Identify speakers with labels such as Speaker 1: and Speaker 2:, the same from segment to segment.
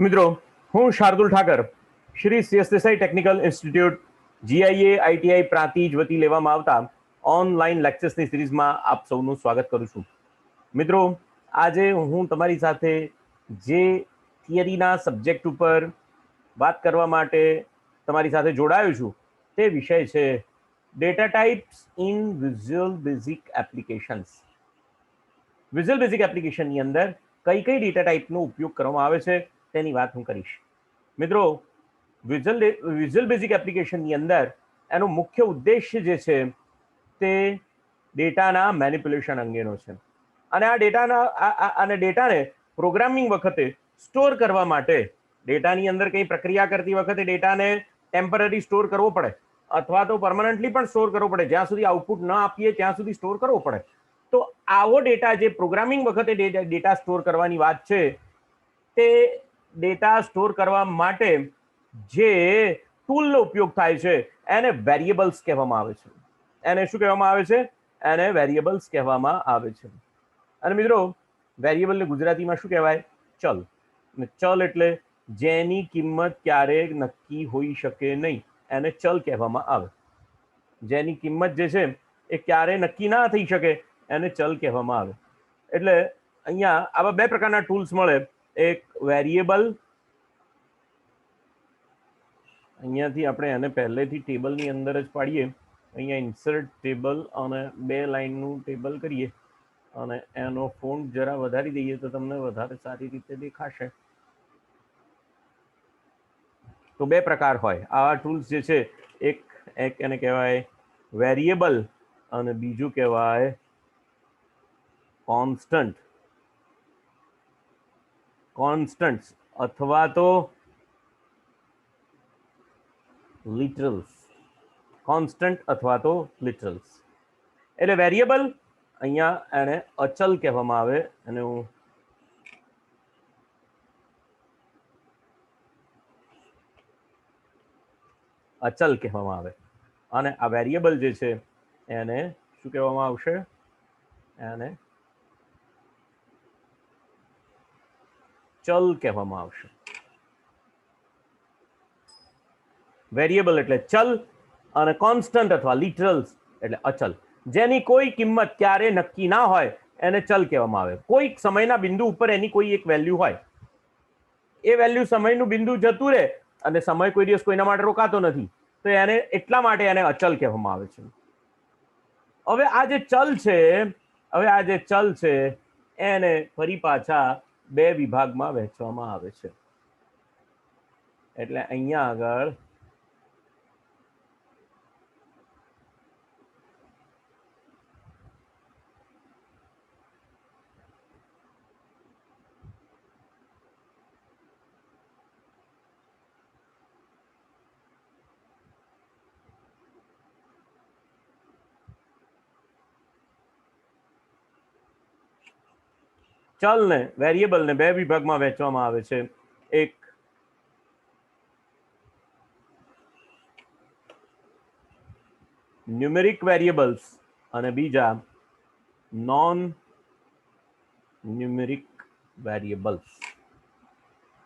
Speaker 1: મિત્રો, હું Shardul Thakar Shri CS Desai technical institute GIA ITI Prantij વતી લેવામાં આવતા ઓનલાઈન લેક્ચર્સની સિરીઝમાં આપ સૌનું સ્વાગત કરું છું. મિત્રો, આજે હું તમારી સાથે જે થિયરીના સબ્જેક્ટ ઉપર વાત કરવા માટે તમારી સાથે જોડાયો છું તે વિષય છે data types in visual basic applications. Visual basic એપ્લિકેશનની અંદર કઈ કઈ ડેટા ટાઈપનો ઉપયોગ કરવામાં આવે છે તેની વાત હું કરીશ. મિત્રો, વિઝ્યુઅલ બેઝિક એપ્લિકેશનની અંદર એનો મુખ્ય ઉદ્દેશ્ય જે છે તે ડેટાના મેનિપ્યુલેશન અંગેનો છે. અને આ ડેટાને પ્રોગ્રામિંગ વખતે સ્ટોર કરવા માટે ડેટાની અંદર કંઈ પ્રક્રિયા કરતી વખતે ડેટાને ટેમ્પરરી સ્ટોર કરવો પડે અથવા તો પરમનન્ટલી પણ સ્ટોર કરવો પડે. જ્યાં સુધી આઉટપુટ ન આપીએ ત્યાં સુધી સ્ટોર કરવો પડે. તો આવો ડેટા જે પ્રોગ્રામિંગ વખતે ડેટા સ્ટોર કરવાની વાત છે તે ડેટા સ્ટોર કરવા માટે જે ટૂલનો ઉપયોગ થાય છે એને વેરિયેબલ્સ કહેવામાં આવે છે. એને શું કહેવામાં આવે છે? એને વેરિયેબલ્સ કહેવામાં આવે છે. અને મિત્રો, વેરિયેબલને ગુજરાતીમાં શું કહેવાય? ચલ. ચલ એટલે જેની કિંમત ક્યારેક નક્કી હોઈ શકે નહીં, એને ચલ કહેવામાં આવે. જેની કિંમત જે છે એ ક્યારે નક્કી ના થઈ શકે એને ચલ કહેવામાં આવે. એટલે અહીંયા આવા બે પ્રકારના ટૂલ્સ મળે. એક વેરિયેબલ, અહીંયાથી આપણે એને પહેલેથી ટેબલની અંદર જ પાડીએ. અહીંયા ઇન્સર્ટ ટેબલ અને 2 લાઈનનું ટેબલ કરીએ અને એનો ફોન્ટ જરા વધારી દઈએ તો તમને વધારે સારી રીતે દેખાશે. તો બે પ્રકાર હોય આવા ટૂલ્સ જે છે. એક એને કહેવાય વેરિયેબલ અને બીજું કહેવાય કોન્સ્ટન્ટ્સ અથવા તો લિટરલ્સ. કોન્સ્ટન્ટ અથવા તો લિટરલ્સ. એટલે વેરિયેબલ અહીંયા એને અચલ કહેવામાં આવે. અને હું અચલ કહેવામાં આવે. અને આ વેરિયેબલ જે છે એને શું કહેવામાં આવશે? એને ચલ કહેવામાં આવશે. વેરિયેબલ એટલે ચલ અને કોન્સ્ટન્ટ અથવા લિટરલ્સ એટલે અચલ. જેની કોઈ કિંમત ક્યારે નક્કી ના હોય એને ચલ કહેવામાં આવે. કોઈક સમયના બિંદુ ઉપર એની કોઈ એક વેલ્યુ હોય, એ વેલ્યુ સમયનું બિંદુ જતું રહે અને સમય કોઈ દિવસ કોઈના માટે રોકાતો નથી, તો એને એટલા માટે એને અચલ કહેવામાં આવે છે. હવે આ જે ચલ છે એને ફરી પાછા બે વિભાગમાં વહેંચવામાં આવે છે. એટલે અહીંયા આગળ ચલને, વેરિયેબલને બે વિભાગમાં વહેંચવામાં આવે છે. એક ન્યુમેરિક વેરિયેબલ્સ અને બીજા નોન ન્યુમેરિક વેરિયેબલ્સ.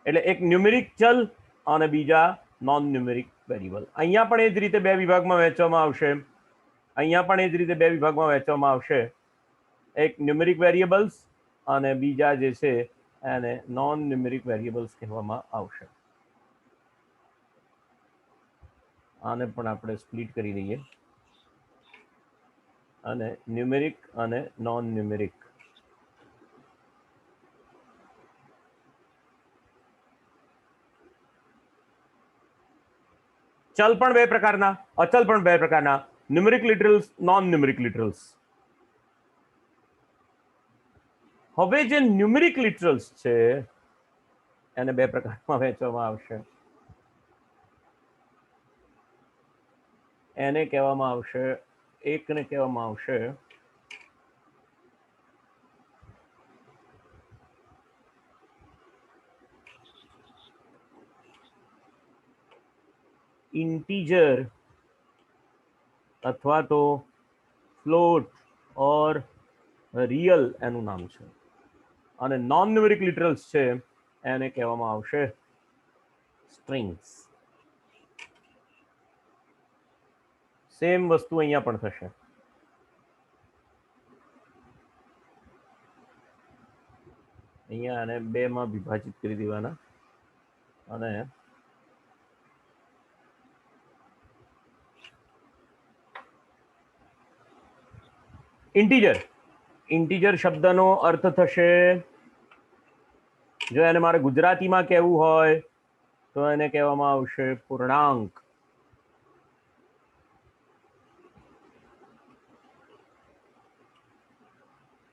Speaker 1: એટલે એક ન્યુમેરિક ચલ અને બીજા નોન ન્યુમેરિક વેરિયેબલ. અહીંયા પણ એ જ રીતે બે વિભાગમાં વહેંચવામાં આવશે. એક ન્યુમેરિક વેરિયેબલ્સ અને બીજા જે છે એને નોન ન્યુમેરિક વેરિયેબલ્સ કહેવામાં આવશે. આને પણ આપણે સ્પ્લિટ કરી દઈએ અને ન્યુમેરિક અને નોન ન્યુમેરિક. ચલ પણ બે પ્રકારના, અચલ પણ બે પ્રકારના, numeric literals, non numeric literals. હવે જે ન્યુમેરિક લિટરલ્સ છે એને બે પ્રકારમાં વહેંચવામાં આવશે. એકને કહેવામાં આવશે ઇન્ટીજર અથવા તો ફ્લોટ ઓર રિયલ એનું નામ છે. અને નોન ન્યુમેરિક લિટરલ્સ છે એને કહેવામાં આવશે સ્ટ્રિંગ્સ. સેમ વસ્તુ અહીંયા પણ થશે. અહીંયા આને 2 માં વિભાજિત કરી દેવાના અને ઇન્ટીજર. ઇન્ટીજર શબ્દનો અર્થ થશે, જો એને મારે ગુજરાતીમાં કહેવું હોય તો એને કહેવામાં આવશે પૂર્ણાંક.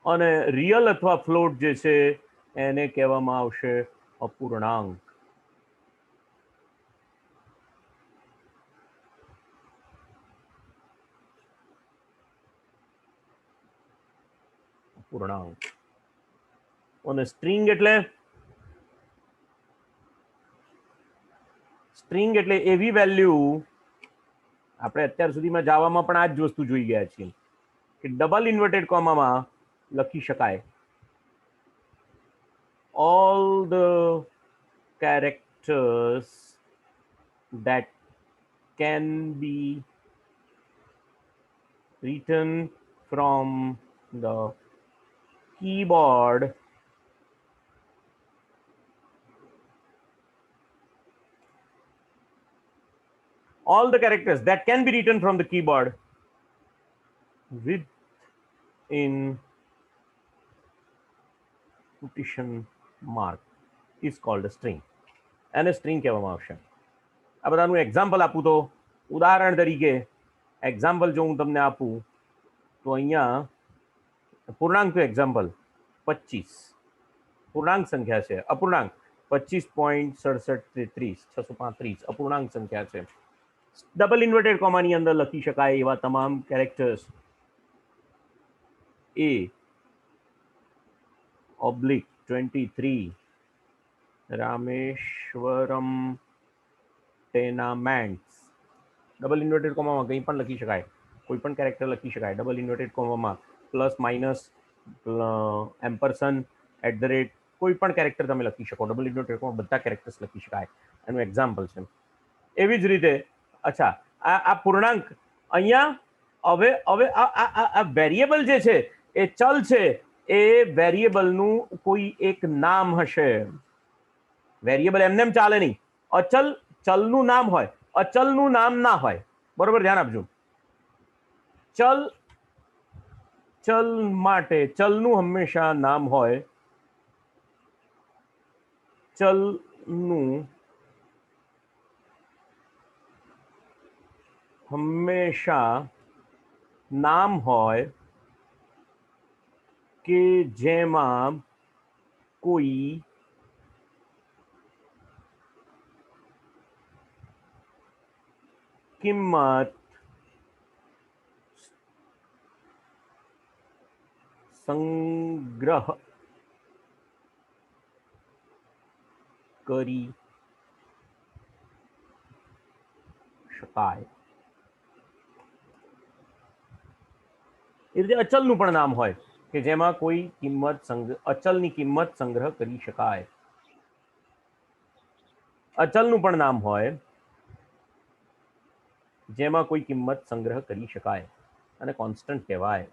Speaker 1: અને રિયલ અથવા ફ્લોટ જે છે એને કહેવામાં આવશે અપૂર્ણાંક. પૂર્ણાંક. અને સ્ટ્રિંગ એટલે એવી વેલ્યુ, આપણે અત્યાર સુધીમાં જાવામાં પણ આ જ વસ્તુ જોઈ ગયા છીએ કે ડબલ ઇન્વર્ટેડ કોમામાં લખી શકાય all the characters that can be written from the keyboard all the characters that can be written from the keyboard within quotation mark is called a string. એને સ્ટ્રિંગ કહેવામાં આવશે. આ બધાનું એક્ઝામ્પલ આપું તો, ઉદાહરણ તરીકે એક્ઝામ્પલ જો હું તમને આપું તો અહીંયા પૂર્ણાંક એક્ઝામ્પલ 25 પૂર્ણાંક સંખ્યા છે, અપૂર્ણાંક 25.6733 635 અપૂર્ણાંક સંખ્યા છે. ડબલ ઇન્વર્ટેડ કોમાની અંદર લખી શકાય એવા તમામ characters A /23 Rameshwaram tenements. Double inverted કોમામાં કંઈ પણ લખી શકાય, કોઈ પણ કેરેક્ટર લખી શકાય. ડબલ ઇન્વર્ટેડ કોમામાં પ્લસ માઇનસ એમ્પરસન @ કોઈ પણ કેરેક્ટર તમે લખી શકો. ડબલ ઇન્વર્ટેડ કોમા બધા કેરેક્ટર્સ લખી શકાય. એનું એક્ઝામ્પલ છે. એવી જ રીતે અચ્છા આ પૂર્ણાંક અહીંયા હવે આ વેરિયેબલ જે છે એ ચલ છે, એ વેરિયેબલનું કોઈ એક નામ હશે. વેરિયેબલ એમને ચાલે નહીં, અચલ ચલનું નામ હોય, અચલનું નામ ના હોય. બરોબર, ધ્યાન આપજો. ચલ માટે ચલનું હંમેશા નામ હોય. ચલનું હંમેશા નામ હોય કે જેમાં કોઈ કિંમત સંગ્રહ કરી શકાય. એ રીતે અચલનું પણ નામ હોય કે જેમાં કોઈ કિંમત અચલની કિંમત સંગ્રહ કરી શકાય. અચલનું પણ નામ હોય જેમાં કોઈ કિંમત સંગ્રહ કરી શકાય અને કોન્સ્ટન્ટ કહેવાય.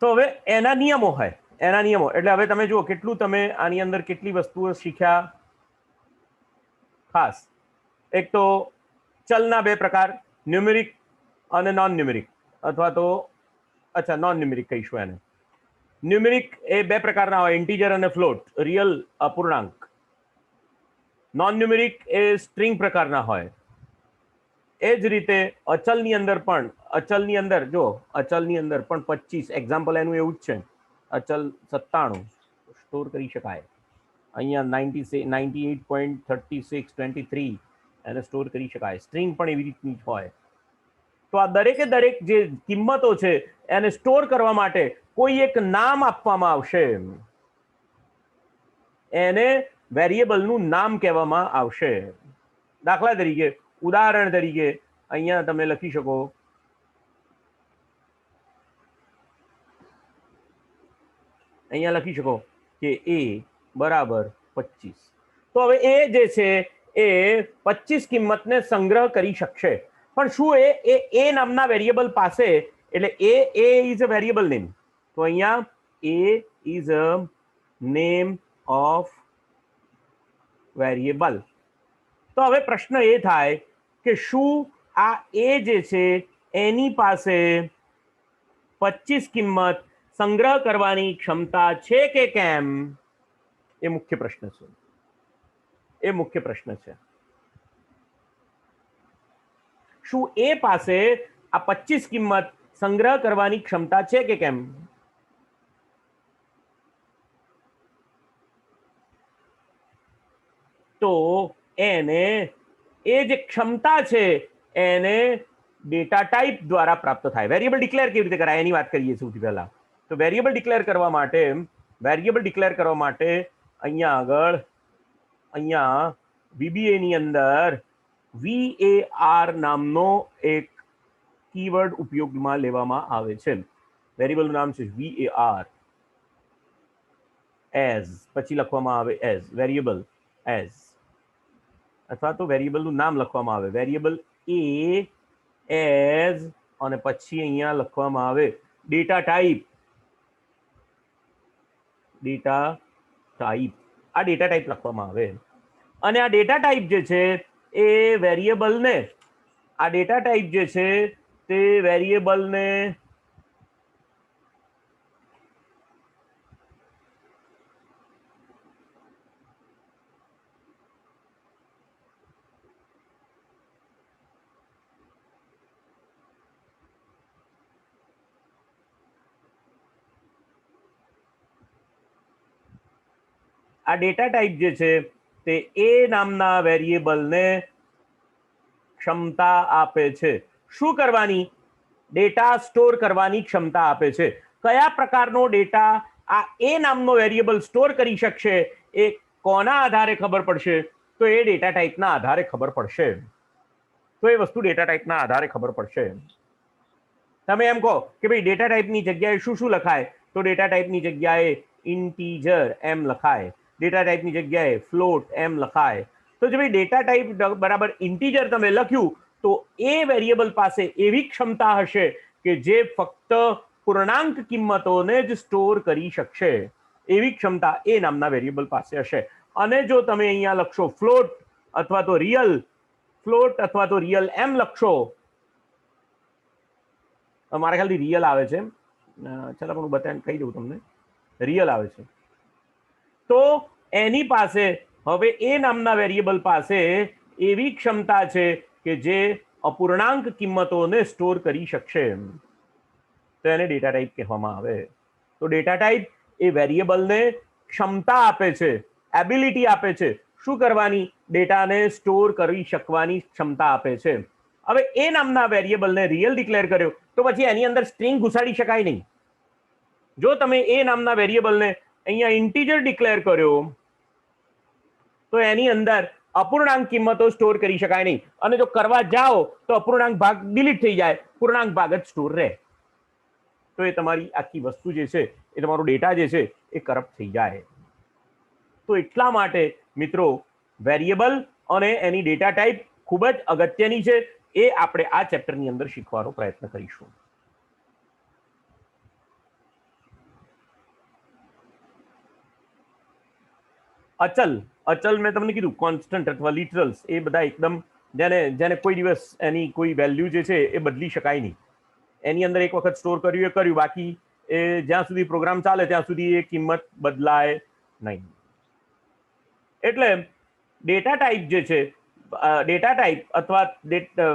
Speaker 1: તો હવે એના નિયમો હોય, એના નિયમો એટલે હવે તમે જુઓ કેટલું તમે આની અંદર કેટલી વસ્તુઓ શીખ્યા. ખાસ એક તો ચલના 2 પ્રકાર, ન્યુમેરિક અને નોન ન્યુમેરિક, અથવા તો અચ્છા નોન ન્યુમેરિક કહીશું એને. ન્યુમેરિક એ 2 પ્રકારના હોય, ઇન્ટીજર અને ફ્લોટ, રિયલ અપૂર્ણાંક. નોન ન્યુમેરિક એ સ્ટ્રિંગ પ્રકારના હોય. એ જ રીતે અચલની અંદર પણ, અચલની અંદર જો અચલની અંદર પણ 25 એક્ઝામ્પલ એનું એવું જ છે. અચલ 97 સ્ટોર કરી શકાય. અહીંયા 98.3623 એને સ્ટોર કરી શકાય. સ્ટ્રિંગ પણ એવી રીતની જ હોય. તો આ દરેકે દરેક જે કિંમતો છે એને સ્ટોર કરવા માટે કોઈ એક નામ આપવામાં આવશે. એને વેરિયેબલનું નામ કહેવામાં આવશે. દાખલા તરીકે, ઉદાહરણ તરીકે અહીંયા તમે લખી શકો અહીંયા લખી શકો કે એ બરાબર 25. તો હવે એ જે છે એ 25 કિંમતને સંગ્રહ કરી શકશે, પણ શું એ નામના વેરિયેબલ પાસે, એટલે A is a variable name, તો અહીંયા A is a name of variable. તો હવે પ્રશ્ન એ થાય કે શું આ એ જે છે એની પાસે 25 કિંમત સંગ્રહ કરવાની ક્ષમતા છે કે કેમ, એ મુખ્ય પ્રશ્ન છે. એ મુખ્ય પ્રશ્ન છે. શું એ પાસે આ 25 કિંમત સંગ્રહ કરવાની ક્ષમતા છે કે કેમ? તો એને એ જે ક્ષમતા છે એને ડેટા ટાઈપ દ્વારા પ્રાપ્ત થાય. વેરિયેબલ ડિક્લેર કેવી રીતે કરાય એની વાત કરીએ સૌથી પહેલા. તો વેરિયેબલ ડિક્લેર કરવા માટે અહીંયા આગળ અહીંયા VBA ની અંદર VAR નામનો એક કીવર્ડ ઉપયોગમાં લેવામાં આવે છે. વેરિયેબલનું નામ છે VAR. એઝ પછી લખવામાં આવે એઝ વેરિયેબલ એઝ, અથવા તો વેરિયેબલનું નામ લખવામાં આવે વેરિયેબલ એ એઝ, અને પછી અહીંયા લખવામાં આવે ડેટા ટાઈપ. આ ડેટા ટાઈપ લખવામાં આવે, અને આ ડેટા ટાઈપ જે છે એ વેરિયેબલને, આ ડેટા ટાઈપ જે છે તે વેરિયેબલને આ ડેટા ટાઈપ જે છે તે એ નામના વેરિયેબલને ક્ષમતા આપે છે. શું કરવાની? ડેટા સ્ટોર કરવાની ક્ષમતા આપે છે. કયા પ્રકારનો ડેટા આ એ નામનો વેરિયેબલ સ્ટોર કરી શકશે એ કોના આધારે ખબર પડશે? તો એ ડેટા ટાઈપના આધારે ખબર પડશે. તો એ વસ્તુ ડેટા ટાઈપના આધારે ખબર પડશે. તમે એમ કહો કે ભાઈ ડેટા ટાઈપની જગ્યાએ શું શું લખાય, તો ડેટા ટાઈપની જગ્યાએ ઇન્ટીજર એમ લખાય, ડેટા ટાઈપની જગ્યાએ ફ્લોટ એમ લખાય. તો જો ભાઈ ડેટા ટાઈપ બરાબર ઇન્ટીજર તમે લખ્યું તો એ વેરિયેબલ પાસે એવી ક્ષમતા હશે કે જે ફક્ત પૂર્ણાંક કિંમતોને જ સ્ટોર કરી શકશે. એવી ક્ષમતા એ નામના વેરિયેબલ પાસે હશે. અને જો તમે અહીંયા લખશો ફ્લોટ અથવા તો રિયલ એમ લખશો, મારા ખ્યાલથી રિયલ આવે છે, ચાલો પણ હું બતાવીને કહી દઉં તમને, રિયલ આવે છે. તો એની પાસે હવે એ નામના વેરિયેબલ પાસે એવી ક્ષમતા છે કે જે અપૂર્ણાંક કિંમતોને સ્ટોર કરી શકશે. તો એને ડેટા ટાઈપ કહેવામાં આવે. તો ડેટા ટાઈપ એ વેરિયેબલને ક્ષમતા આપે છે, એબિલિટી આપે છે. શું કરવાની? ડેટાને સ્ટોર કરી શકવાની ક્ષમતા આપે છે. હવે એ નામના વેરિયેબલને રિયલ ડિક્લેર કર્યો તો પછી એની અંદર સ્ટ્રિંગ ઘુસાડી શકાય નહીં. જો તમે એ નામના વેરિયેબલને અહીંયા ઇન્ટીજર ડિક્લેર કર્યો તો એની અંદર અપૂર્ણાંક કિંમતો સ્ટોર કરી શકાય નહીં, અને જો કરવા જાઓ તો અપૂર્ણાંક ભાગ ડિલીટ થઈ જાય, પૂર્ણાંક ભાગ જ સ્ટોર રહે. તો એ તમારી આખી વસ્તુ જે છે એ તમારો ડેટા જે છે એ કરપ્ટ થઈ જાય. તો એટલા માટે મિત્રો વેરિયેબલ અને એની ડેટા ટાઈપ ખૂબ જ અગત્યની છે. એ આપણે આ ચેપ્ટરની અંદર શીખવાનો પ્રયત્ન કરીશું. અચલ મેં તમને કીધું, કોન્સ્ટન્ટ અથવા લિટરલ્સ એ બધા એકદમ જેને કોઈ દિવસ એની કોઈ વેલ્યુ જે છે એ બદલી શકાય નહીં. એની અંદર એક વખત સ્ટોર કર્યું એ કર્યું, બાકી એ જ્યાં સુધી પ્રોગ્રામ ચાલે ત્યાં સુધી એ કિંમત બદલાય નહીં. એટલે ડેટા ટાઈપ જે છે, ડેટા ટાઈપ અથવા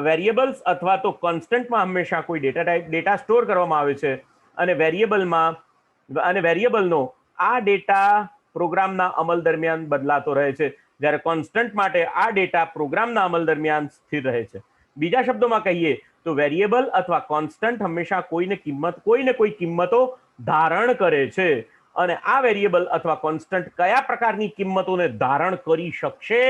Speaker 1: વેરિયેબલ્સ અથવા તો કોન્સ્ટન્ટમાં હંમેશા કોઈ ડેટા સ્ટોર કરવામાં આવે છે, અને વેરિયેબલનો આ ડેટા પ્રોગ્રામના અમલ દરમિયાન બદલાતો રહે છે, જ્યારે કોન્સ્ટન્ટ માટે આ ડેટા પ્રોગ્રામના અમલ દરમિયાન સ્થિર રહે છે. બીજા શબ્દોમાં કહીએ તો વેરિયેબલ અથવા કોન્સ્ટન્ટ હંમેશા કોઈને કોઈ કિંમતો ધારણ કરે છે, અને આ વેરિયેબલ અથવા કોન્સ્ટન્ટ કયા પ્રકારની કિંમતોને ધારણ કરી શકશે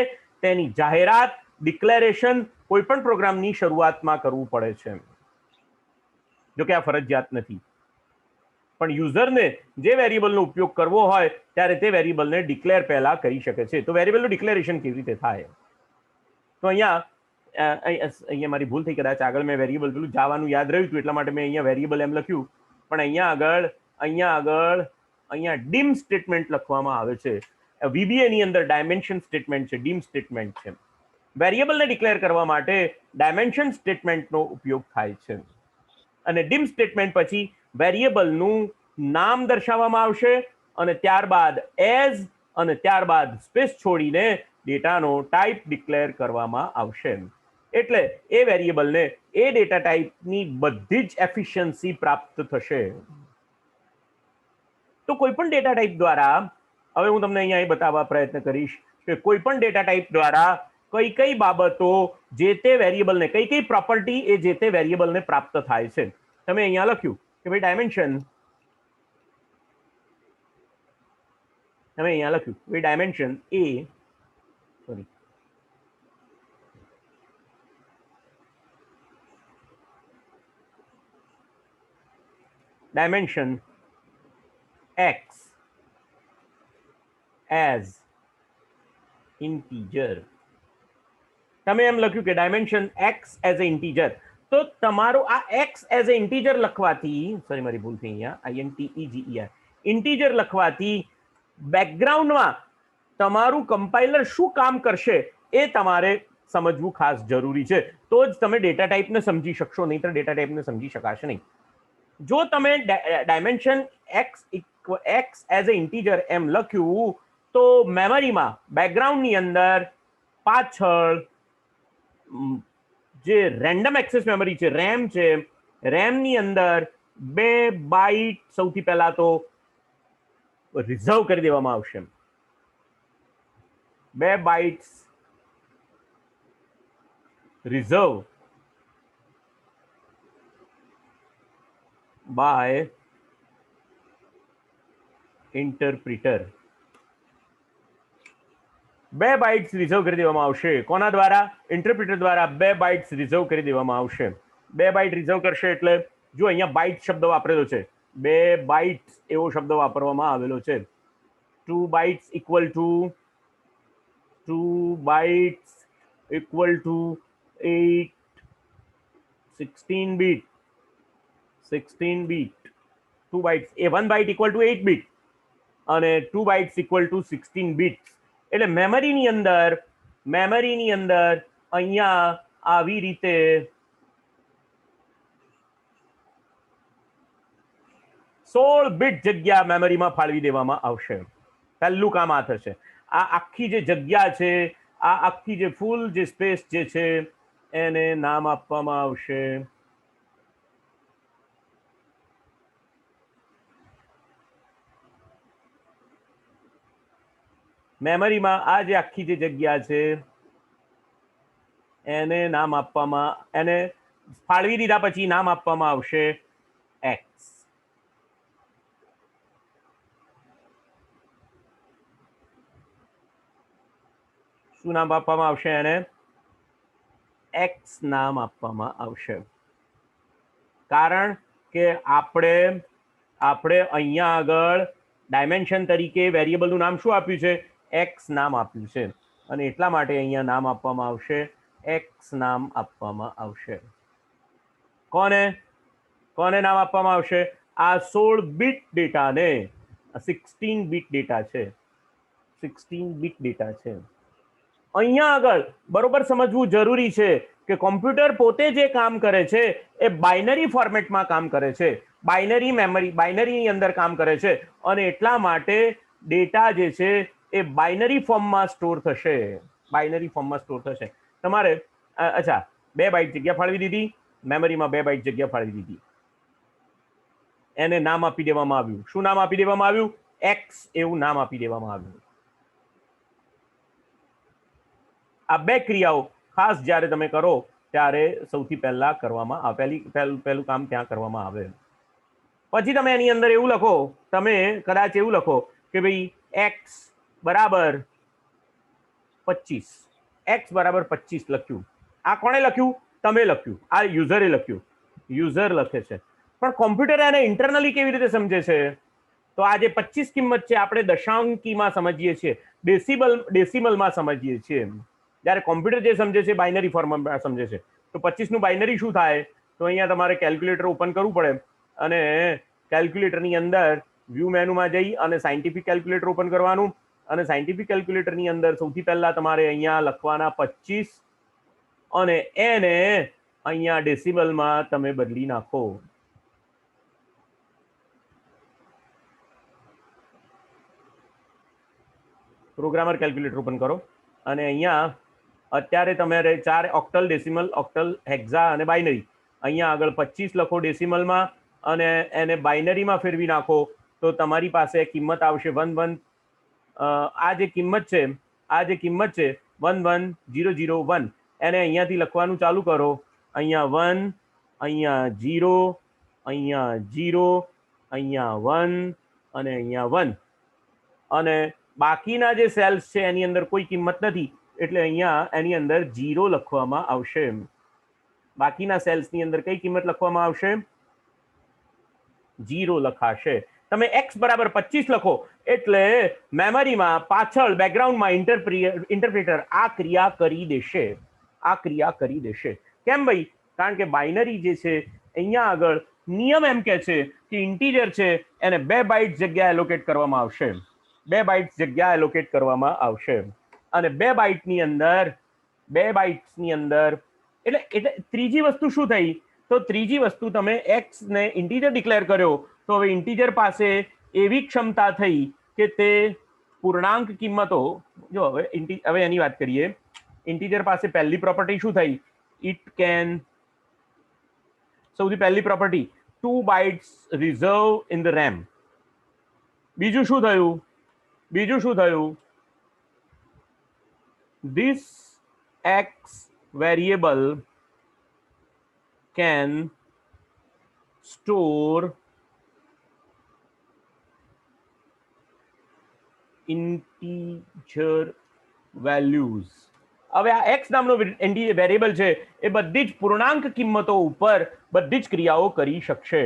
Speaker 1: તેની જાહેરાત, ડિક્લેરેશન કોઈ પણ પ્રોગ્રામની શરૂઆતમાં કરવું પડે છે. જો કે આ ફરજિયાત નથી. પણ યુઝરને જે વેરિયેબલનો ઉપયોગ કરવો હોય ત્યારે તે વેરિયેબલને ડિક્લેર પહેલા કરી શકે છે. તો વેરિયેબલનું ડિક્લેરેશન કેવી રીતે થાય? તો અહીંયા મારી ભૂલ થઈ, કદાચ આગળ મેં વેરિયેબલ પેલું જાવાનું યાદ રહ્યું હતું એટલા માટે મેં અહીંયા વેરિયેબલ એમ લખ્યું, પણ અહીંયા ડીમ સ્ટેટમેન્ટ લખવામાં આવે છે. VBA ની અંદર ડાયમેન્શન સ્ટેટમેન્ટ છે, ડીમ સ્ટેટમેન્ટ છે. વેરિયેબલને ડિક્લેર કરવા માટે ડાયમેન્શન સ્ટેટમેન્ટનો ઉપયોગ થાય છે. અને ડીમ સ્ટેટમેન્ટ પછી વેરિયેબલનું નામ દર્શાવવામાં આવશે અને ત્યારબાદ એઝ અને ત્યારબાદ સ્પેસ છોડીને ડેટાનો ટાઈપ ડિક્લેર કરવામાં આવશે. એટલે એ વેરિયેબલને એ ડેટા ટાઈપની બધી જ એફિશિયન્સી પ્રાપ્ત થશે. તો કોઈ પણ ડેટા ટાઈપ દ્વારા, હવે હું તમને અહીંયા એ બતાવવા પ્રયત્ન કરીશ કે કોઈ પણ ડેટા ટાઈપ દ્વારા કઈ કઈ બાબતો જે તે વેરિયેબલને, કઈ કઈ પ્રોપર્ટી એ જે તે વેરિયેબલને પ્રાપ્ત થાય છે. તમે અહીંયા લખ્યું કે ભાઈ ડાયમેન્શન, તમે અહીંયા લખ્યું ભાઈ dimension A, sorry, dimension x as integer. તમે એમ લખ્યું કે dimension x as a integer. તો તમારું આ x as a integer લખવાથી, સોરી મારી ભૂલ થઈ અહીંયા, integer લખવાથી બેકગ્રાઉન્ડમાં તમારું કમ્પાઇલર શું કામ કરશે એ તમારે સમજવું ખાસ જરૂરી છે. તો જ તમે ડેટા ટાઈપને સમજી શકશો, નહીંતર ડેટા ટાઈપને સમજી શકાશે નહીં. જો તમે dimension x as a integer એમ લખ્યું તો મેમરીમાં બેકગ્રાઉન્ડની અંદર પાછળ જે રેન્ડમ એક્સેસ મેમરી છે, રેમ છે, રેમની અંદર 2 બાઇટ સૌથી પહેલા તો રિઝર્વ કરી દેવામાં આવશે. 2 bytes reserve by interpreter. 2 bytes reserve કરી દેવામાં આવશે. કોના દ્વારા? ઇન્ટરપ્રિટર દ્વારા 2 બાઇટ્સ રિઝર્વ કરી દેવામાં આવશે. 2 બાઇટ રિઝર્વ કરશે એટલે જો અહીંયા બાઇટ શબ્દ વાપરેલો છે, 2 બાઇટ્સ એવો શબ્દ વાપરવામાં આવેલો છે. 2 bytes equal to 8 16 bit 2 bytes એ 1 બાઇટ ઇક્વલ ટુ 8 બીટ અને 2 બાઇટ્સ ઇક્વલ ટુ 16 બીટ. એટલે મેમરીની અંદર અહીંયા આવી રીતે 16 બીટ જગ્યા મેમરીમાં ફાળવી દેવામાં આવશે. પહેલું કામ આ થશે. આ આખી જે જગ્યા છે, આ આખી જે ફૂલ જે સ્પેસ જે છે એને નામ આપવામાં આવશે મેમરીમાં. આ જે આખી જે જગ્યા છે એને નામ આપવામાં, એને ફાળવી દીધા પછી નામ આપવામાં આવશે x. શું નામ આપવામાં આવશે? એને x નામ આપવામાં આવશે. કારણ કે આપણે અહીંયા આગળ ડાયમેન્શન તરીકે વેરિયેબલનું નામ શું આપ્યું છે? x નામ આપ્યું છે અને એટલા માટે અહીંયા નામ આપવામાં આવશે x નામ આપવામાં આવશે. કોને નામ આપવામાં આવશે? આ 16 બીટ ડેટાને, 16 બીટ ડેટા છે, 16 બીટ ડેટા છે. અહીંયા આગળ બરોબર સમજવું જરૂરી છે કે કોમ્પ્યુટર પોતે જે કામ કરે છે એ બાઇનરી ફોર્મેટમાં કામ કરે છે, બાઇનરી મેમરી, બાઇનરીની અંદર કામ કરે છે અને એટલા માટે ડેટા જે છે એ બાઇનરી ફોર્મમાં સ્ટોર થશે. તમારે અચ્છા 2 બાઇટ જગ્યા ફાળવી દીધી, મેમરીમાં 2 બાઇટ જગ્યા ફાળવી દીધી, એને નામ આપી દેવામાં આવ્યું. શું નામ આપી દેવામાં આવ્યું? x એવું નામ આપી દેવામાં આવ્યું. આ 2 ક્રિયાઓ ખાસ જ્યારે તમે કરો ત્યારે સૌથી પહેલા કરવામાં આવે, પહેલું કામ ત્યાં કરવામાં આવે. પછી તમે એની અંદર એવું લખો, તમે કદાચ એવું લખો કે ભાઈ x બરાબર 25 લખ્યું. આ કોણે લખ્યું? તમે લખ્યું. આ યુઝરે લખ્યું. યુઝર લખે છે. પણ કોમ્પ્યુટર એને ઇન્ટરનલી કેવી રીતે સમજે છે? તો આ જે 25 કિંમત છે આપણે દશાંકીમાં સમજીએ છીએ, ડેસિમલમાં સમજીએ છીએ. જ્યારે કોમ્પ્યુટર જે સમજે છે બાઇનરી ફોર્મમાં સમજે છે. તો 25 નું બાઇનરી શું થાય? તો અહીંયા તમારે કેલ્ક્યુલેટર ઓપન કરવું પડે અને કેલ્ક્યુલેટરની અંદર વ્યૂ મેનુમાં જઈ અને સાયન્ટિફિક કેલ્ક્યુલેટર ઓપન કરવાનું અને સાયન્ટિફિક કેલ્ક્યુલેટરની અંદર સૌથી પહેલા તમારે અહીંયા લખવાના 25 અને એને અહીંયા ડેસિમલમાં તમે બદલી નાખો. પ્રોગ્રામર કેલ્ક્યુલેટર ઓપન કરો અને અહીંયા અત્યારે તમારે 4 ઓક્ટલ, ડેસિમલ, ઓક્ટલ, હેક્ઝા અને બાઇનરી. અહીંયા આગળ 25 લખો ડેસિમલમાં અને એને બાઇનરીમાં ફેરવી નાખો તો તમારી પાસે કિંમત આવશે 11. આ જે કિંમત છે 11001. એને અહીંયાથી લખવાનું ચાલુ કરો. અહીંયા 1, અહીંયા 0, અહીંયા 0, અહીંયા 1 અને અહીંયા 1. અને બાકીના જે સેલ્સ છે એની અંદર કોઈ કિંમત નથી એટલે અહીંયા એની અંદર 0 લખવામાં આવશે. બાકીના સેલ્સની અંદર કઈ કિંમત લખવામાં આવશે? 0 લખાશે. તમે x બરાબર 25 લખો એટલે મેમરીમાં પાછળ બેકગ્રાઉન્ડમાં ઇન્ટરપ્રિટર આ ક્રિયા કરી દેશે. કેમ ભાઈ? કારણ કે બાઇનરી જે છે અહીંયા આગળ નિયમ એમ કહે છે કે ઇન્ટીજર છે એને 2 બાઇટ જગ્યા એલોકેટ કરવામાં આવશે. 2 બાઇટ્સ જગ્યા એલોકેટ કરવામાં આવશે અને 2 બાઇટની અંદર એટલે ત્રીજી વસ્તુ શું થઈ? તો ત્રીજી વસ્તુ તમે x ને ઇન્ટીજર ડિક્લેર કર્યો તો હવે ઇન્ટીજર પાસે એવી ક્ષમતા થઈ કે તે પૂર્ણાંક કિંમતો જો હવે એની વાત કરીએ. ઇન્ટીજર પાસે પહેલી પ્રોપર્ટી શું થઈ? ઇટ કેન સૌથી પહેલી property 2 bytes reserve in the RAM. બીજું શું થયું? This x variable can store integer values. હવે આ x નામનો વેરિયેબલ છે એ બધી જ પૂર્ણાંક કિંમતો ઉપર બધી જ ક્રિયાઓ કરી શકશે.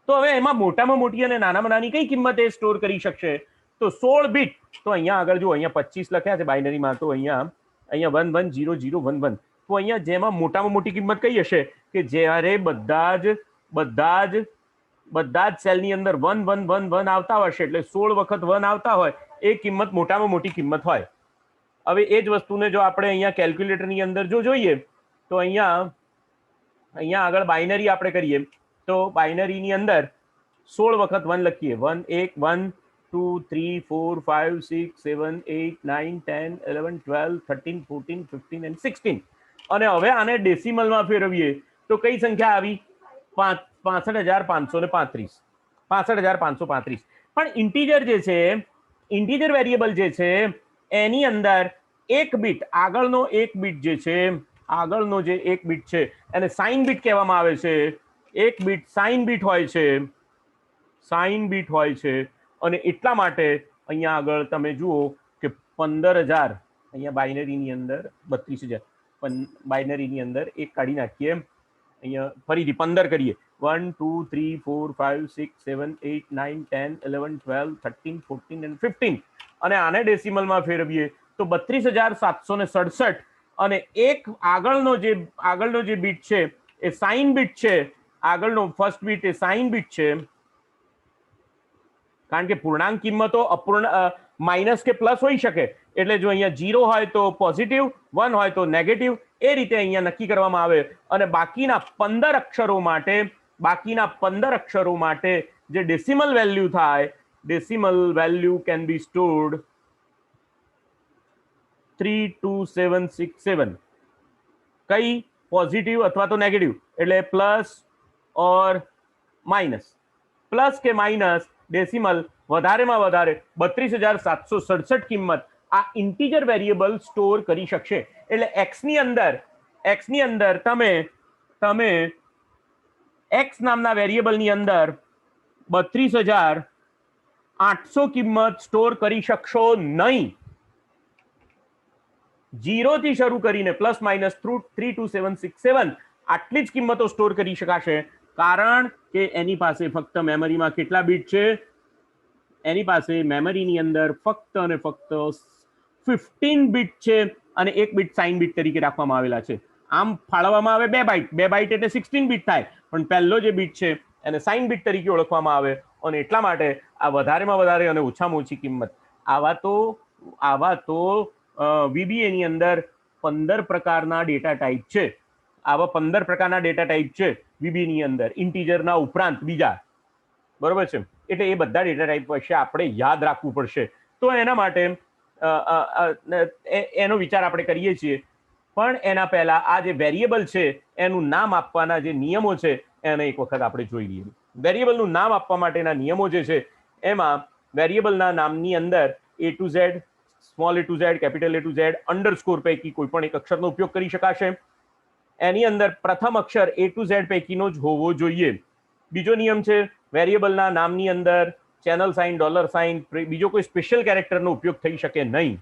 Speaker 1: તો હવે એમાં મોટામાં મોટી અને નાનામાં નાની કઈ કિંમત એ સ્ટોર કરી શકશે? તો 16 બીટ. તો અહીંયા આગળ જો અહીંયા 25 લખ્યા છે બાઇનરીમાં તો અહીંયા 110011. તો અહીંયા જેમાં મોટામાં મોટી કિંમત કઈ હશે કે જ્યારે બધા જ સેલની અંદર 1 1 1 1 આવતા હશે એટલે 16 વખત 1 આવતા હોય એ કિંમત મોટામાં મોટી કિંમત હોય. હવે એ જ વસ્તુને જો આપણે અહીંયા કેલ્ક્યુલેટરની અંદર જો જોઈએ તો અહીંયા આગળ બાઇનરી આપણે કરીએ તો બાઇનરીની અંદર 16 વખત 1 લખીએ. 1 1 2 3 4 5 6 7 8 9 10 11 12 13 14 15 and 16. અને હવે આને ડેસિમલમાં ફેરવીએ તો કઈ સંખ્યા આવી? 65,535. 65,535. પણ ઇન્ટીજર જે છે, ઇન્ટીજર વેરિયેબલ જે છે એની અંદર એક બીટ આગળનો એક બીટ જે છે એને સાઇન બીટ કહેવામાં આવે છે. એક બીટ સાઇન બીટ હોય છે અને એટલા માટે અહીંયા આગળ તમે જુઓ કે 15,000 અહીંયા બાઇનરીની અંદર 32,000 બાઇનરીની અંદર એક કાઢી નાખીએ. અહીંયા ફરીથી 15 કરીએ. 1 2 3 4 5 6 7 8 9 10 11 12 13 14 and 15. અને આને ડેસિમલમાં ફેરવીએ તો 32,767 અને એક આગળનો જે બીટ છે એ સાઇન બીટ છે. આગળનો ફર્સ્ટ બીટ એ સાઇન બીટ છે કારણ કે પૂર્ણાંક કિંમતો માઇનસ કે પ્લસ હોઈ શકે એટલે જો અહીંયા 0 હોય તો પોઝિટિવ, 1 હોય તો નેગેટિવ, એ રીતે અહીંયા નક્કી કરવામાં આવે. અને બાકીના 15 અક્ષરો માટે જે ડેસિમલ વેલ્યુ થાય, decimal value can be stored 32767. કઈ? પોઝિટિવ અથવા તો નેગેટિવ એટલે પ્લસ ઓર માઇનસ. પ્લસ કે માઇનસ ડેસિમલ વધારેમાં વધારે 32,767 કિંમત આ ઇન્ટીજર વેરિયેબલ સ્ટોર કરી શકશે. એટલે x ની અંદર તમે x નામના વેરિયેબલની અંદર 32,800 કિંમત સ્ટોર કરી શકશો નહીં. 0 થી શરૂ કરીને પ્લસ માઇનસ 32767 આટલી જ કિંમતો સ્ટોર કરી શકાશે. કારણ કે એની પાસે ફક્ત મેમરીમાં કેટલા બીટ છે? એની પાસે મેમરીની અંદર ફક્ત અને ફક્ત 15 બીટ છે અને એક બીટ સાઇન બીટ તરીકે રાખવામાં આવેલા છે. આમ ફાળવવામાં આવે 2 બાઇટ, 2 બાઇટ એટલે 16 બીટ થાય, પણ પહેલો જે બીટ છે એને સાઇન બીટ તરીકે ઓળખવામાં આવે અને એટલા માટે આ વધારેમાં વધારે અને ઓછામાં ઓછી કિંમત. આવા તો VBA ની અંદર 15 પ્રકારના ડેટા ટાઈપ છે. આવા 15 પ્રકારના ડેટા ટાઈપ છે VBA ની અંદર, ઇન્ટીજરના ઉપરાંત બીજા. બરોબર છે? એટલે એ બધા ડેટા ટાઈપ વિશે આપણે યાદ રાખવું પડશે. તો એના માટે એનો વિચાર આપણે કરીએ છીએ. પણ એના પહેલા આ જે વેરિયેબલ છે એનું નામ આપવાના જે નિયમો છે એને એક વખત આપણે જોઈ લઈએ. વેરિયેબલનું નામ આપવા માટેના નિયમો જે છે એમાં વેરિયેબલના નામની અંદર A to Z, small a to z, capital A to Z, underscore પૈકી કોઈ પણ એક અક્ષરનો ઉપયોગ કરી શકાશે. એની અંદર પ્રથમ અક્ષર A to Z પૈકીનો જ હોવો જોઈએ. બીજો નિયમ છે વેરિયેબલના નામની અંદર ચેનલ સાઇન, ડોલર સાઇન, બીજો કોઈ સ્પેશિયલ કેરેક્ટરનો ઉપયોગ થઈ શકે નહીં.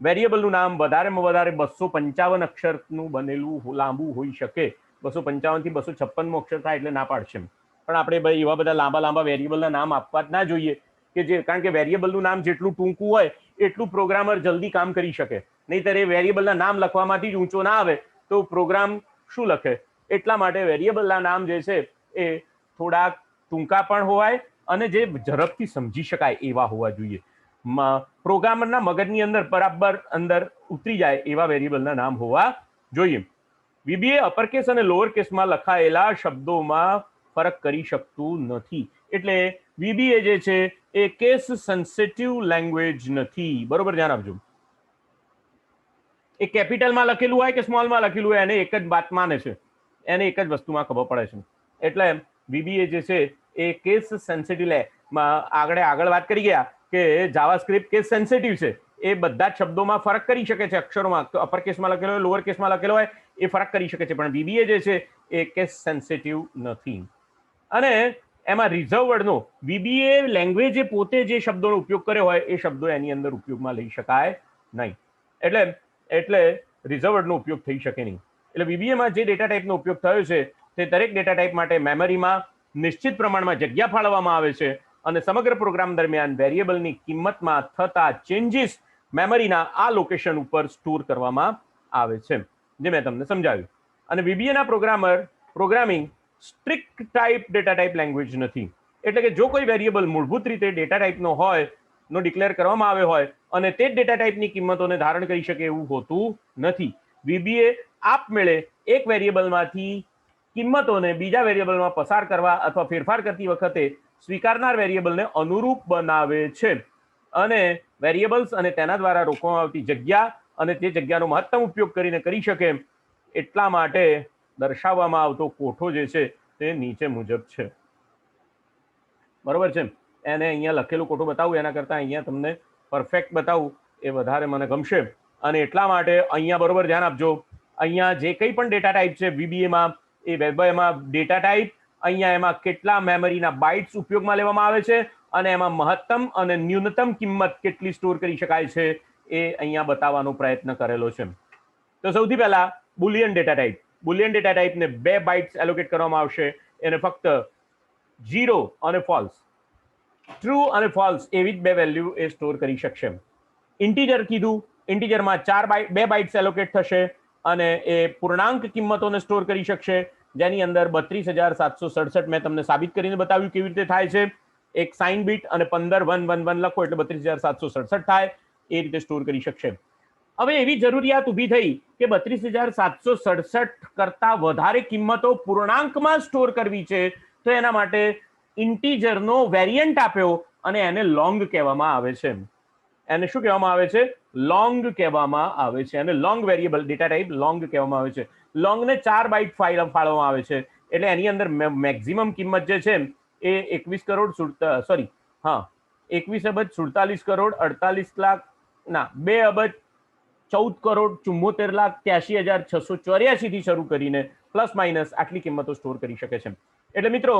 Speaker 1: વેરિયેબલનું નામ વધારેમાં વધારે 255 અક્ષરનું બનેલું લાંબુ હોઈ શકે. 255 થી 256 અક્ષર થાય એટલે ના પાડશે. પણ આપણે ભાઈ એવા બધા લાંબા વેરિયેબલના નામ આપવા જ ના જોઈએ કારણ કે વેરિયેબલનું નામ જેટલું ટૂંકું હોય એટલું પ્રોગ્રામર જલ્દી કામ કરી શકે. નહીંતર એ વેરિયેબલના નામ લખવામાંથી જ ઊંચો ના આવે તો પ્રોગ્રામ શું લખે? એટલા માટે વેરિયેબલના નામ જે છે એ થોડા ટૂંકા પણ હોય અને જે ઝડપથી સમજી શકાય એવા હોવા જોઈએ. પ્રોગ્રામરના મગજની અંદર બરાબર અંદર ઉતરી જાય એવા વેરિયેબલના નામ હોવા જોઈએ. VBA અપરકેસ અને લોઅર કેસમાં લખાયેલા શબ્દોમાં ફરક કરી શકતું નથી. એટલે VBA જે છે એ કેસ સેન્સિટિવ લેંગ્વેજ નથી. બરોબર, ધ્યાન આપજો. એ કેપિટલમાં લખેલું હોય કે સ્મોલમાં લખેલું હોય એને એક જ વાત માને છે, એને એક જ વસ્તુમાં ખબર પડે છે. એટલે VBA જે છે એ કેસ સેન્સિટિવ આગળ વાત કરી ગયા કે જાવાસ્ક્રિપ્ટ કેસ સેન્સિટિવ છે. એ બધા જ શબ્દોમાં ફરક કરી શકે છે. અક્ષરોમાં અપર કેસમાં લખેલો હોય, લોઅર કેસમાં લખેલો હોય એ ફરક કરી શકે છે. પણ VBA જે છે એ કેસ સેન્સિટિવ નથી. અને એમાં રિઝર્વ વર્ડનો VBA લેંગ્વેજે પોતે જે શબ્દોનો ઉપયોગ કર્યો હોય એ શબ્દો એની અંદર ઉપયોગમાં લઈ શકાય નહીં. એટલે રિઝર્વ વર્ડનો ઉપયોગ થઈ શકે નહીં. એટલે VBAમાં જે ડેટા ટાઈપનો ઉપયોગ થયો છે તે દરેક ડેટા ટાઈપ માટે મેમરીમાં નિશ્ચિત પ્રમાણમાં જગ્યા ફાળવવામાં આવે છે અને સમગ્ર પ્રોગ્રામ દરમિયાન વેરિયેબલની કિંમતમાં થતા ચેન્જીસ મેમરીના આ લોકેશન ઉપર સ્ટોર કરવામાં આવે છે, જે મેં તમને સમજાવ્યું. અને VBAના programming strict type data type language નથી. એટલે કે જો કોઈ વેરિયેબલ મૂળભૂત રીતે ડેટા ટાઈપનો હોય નો ડિક્લેર કરવામાં આવ્યો હોય અને તે જ ડેટા ટાઈપની કિંમતોને ધારણ કરી શકે એવું હોતું નથી. VBA આપમેળે એક વેરિયેબલમાંથી કિંમતોને બીજા વેરિયેબલમાં પસાર કરવા અથવા ફેરફાર કરતી વખતે સ્વીકારનાર વેરિયેબલને અનુરૂપ બનાવે છે અને વેરિયેબલ્સ અને તેના દ્વારા રોકવામાં આવતી જગ્યા અને તે જગ્યાનો મહત્તમ ઉપયોગ કરીને કરી શકે એટલા માટે દર્શાવવામાં આવતો કોઠો જે છે તે નીચે મુજબ છે. બરોબર છે? એને અહીંયા લખેલું કોઠો બતાવું એના કરતા અહીંયા તમને પરફેક્ટ બતાવું એ વધારે મને ગમશે. અને એટલા માટે અહીંયા બરોબર ધ્યાન આપજો. અહીંયા જે કંઈ પણ ડેટા ટાઈપ છે VBAમાં એ વેબમાં ડેટા ટાઈપ, અહીંયા એમાં કેટલા મેમરીના બાઇટ્સ ઉપયોગમાં લેવામાં આવે છે અને એમાં મહત્તમ અને ન્યૂનતમ કિંમત કેટલી સ્ટોર કરી શકાય છે એ અહીંયા બતાવવાનો પ્રયત્ન કરેલો છે. તો સૌથી પહેલા boolean data type. Boolean data ટાઈપને 2 બાઇટ્સ એલોકેટ કરવામાં આવશે. એને ફક્ત 0 અને ફોલ્સ, ટ્રુ અને ફોલ્સ એવી જ 2 વેલ્યુ એ સ્ટોર કરી શકશે. ઇન્ટીજર કીધું, ઇન્ટીજરમાં 2 બાઇટ્સ એલોકેટ થશે અને એ પૂર્ણાંક કિંમતોને સ્ટોર કરી શકશે, જેની અંદર 32,767 મેં તમને સાબિત કરીને બતાવ્યું કેવી રીતે થાય છે. એક સાઇન બીટ અને 15,111 લખો એટલે 32,767 થાય. એ રીતે સ્ટોર કરી શકશે. હવે એવી જરૂરિયાત ઊભી થઈ કે 32,767 કરતા વધારે કિંમતો પૂર્ણાંકમાં સ્ટોર કરવી છે, તો એના માટે ઇન્ટીજરનો વેરિયન્ટ આપ્યો અને એને લોંગ કહેવામાં આવે છે. એને શું કહેવામાં આવે છે? લોંગ કહેવામાં આવે છે. અને long variable data type long કહેવામાં આવે છે. લોંગને 4 બાઇટ ફાળવવામાં આવે છે. એટલે એની અંદર મેક્સિમમ કિંમત જે છે એ 21 અબજ 47 કરોડ 48 લાખ 2 અબજ 14 કરોડ 74 લાખ 83,684 થી શરૂ કરીને પ્લસ માઇનસ આટલી કિંમતો સ્ટોર કરી શકે છે. એટલે મિત્રો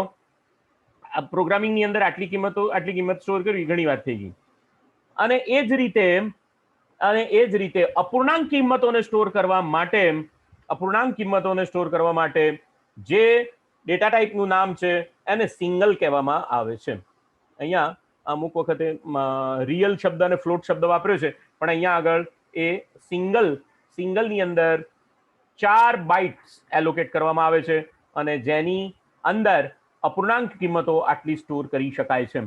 Speaker 1: પ્રોગ્રામિંગની અંદર આટલી કિંમત સ્ટોર કરવી ઘણી વાત થઈ ગઈ. અને એ જ રીતે અપૂર્ણાંક કિંમતોને સ્ટોર કરવા માટે જે ડેટા ટાઈપનું નામ છે એને સિંગલ કહેવામાં આવે છે. અહીંયા અમુક વખતે રિયલ શબ્દ અને ફ્લોટ શબ્દ વાપર્યો છે, પણ અહીંયા આગળ એ સિંગલની અંદર 4 બાઇટ્સ એલોકેટ કરવામાં આવે છે અને જેની અંદર અપૂર્ણાંક કિંમતો આટલી સ્ટોર કરી શકાય છે.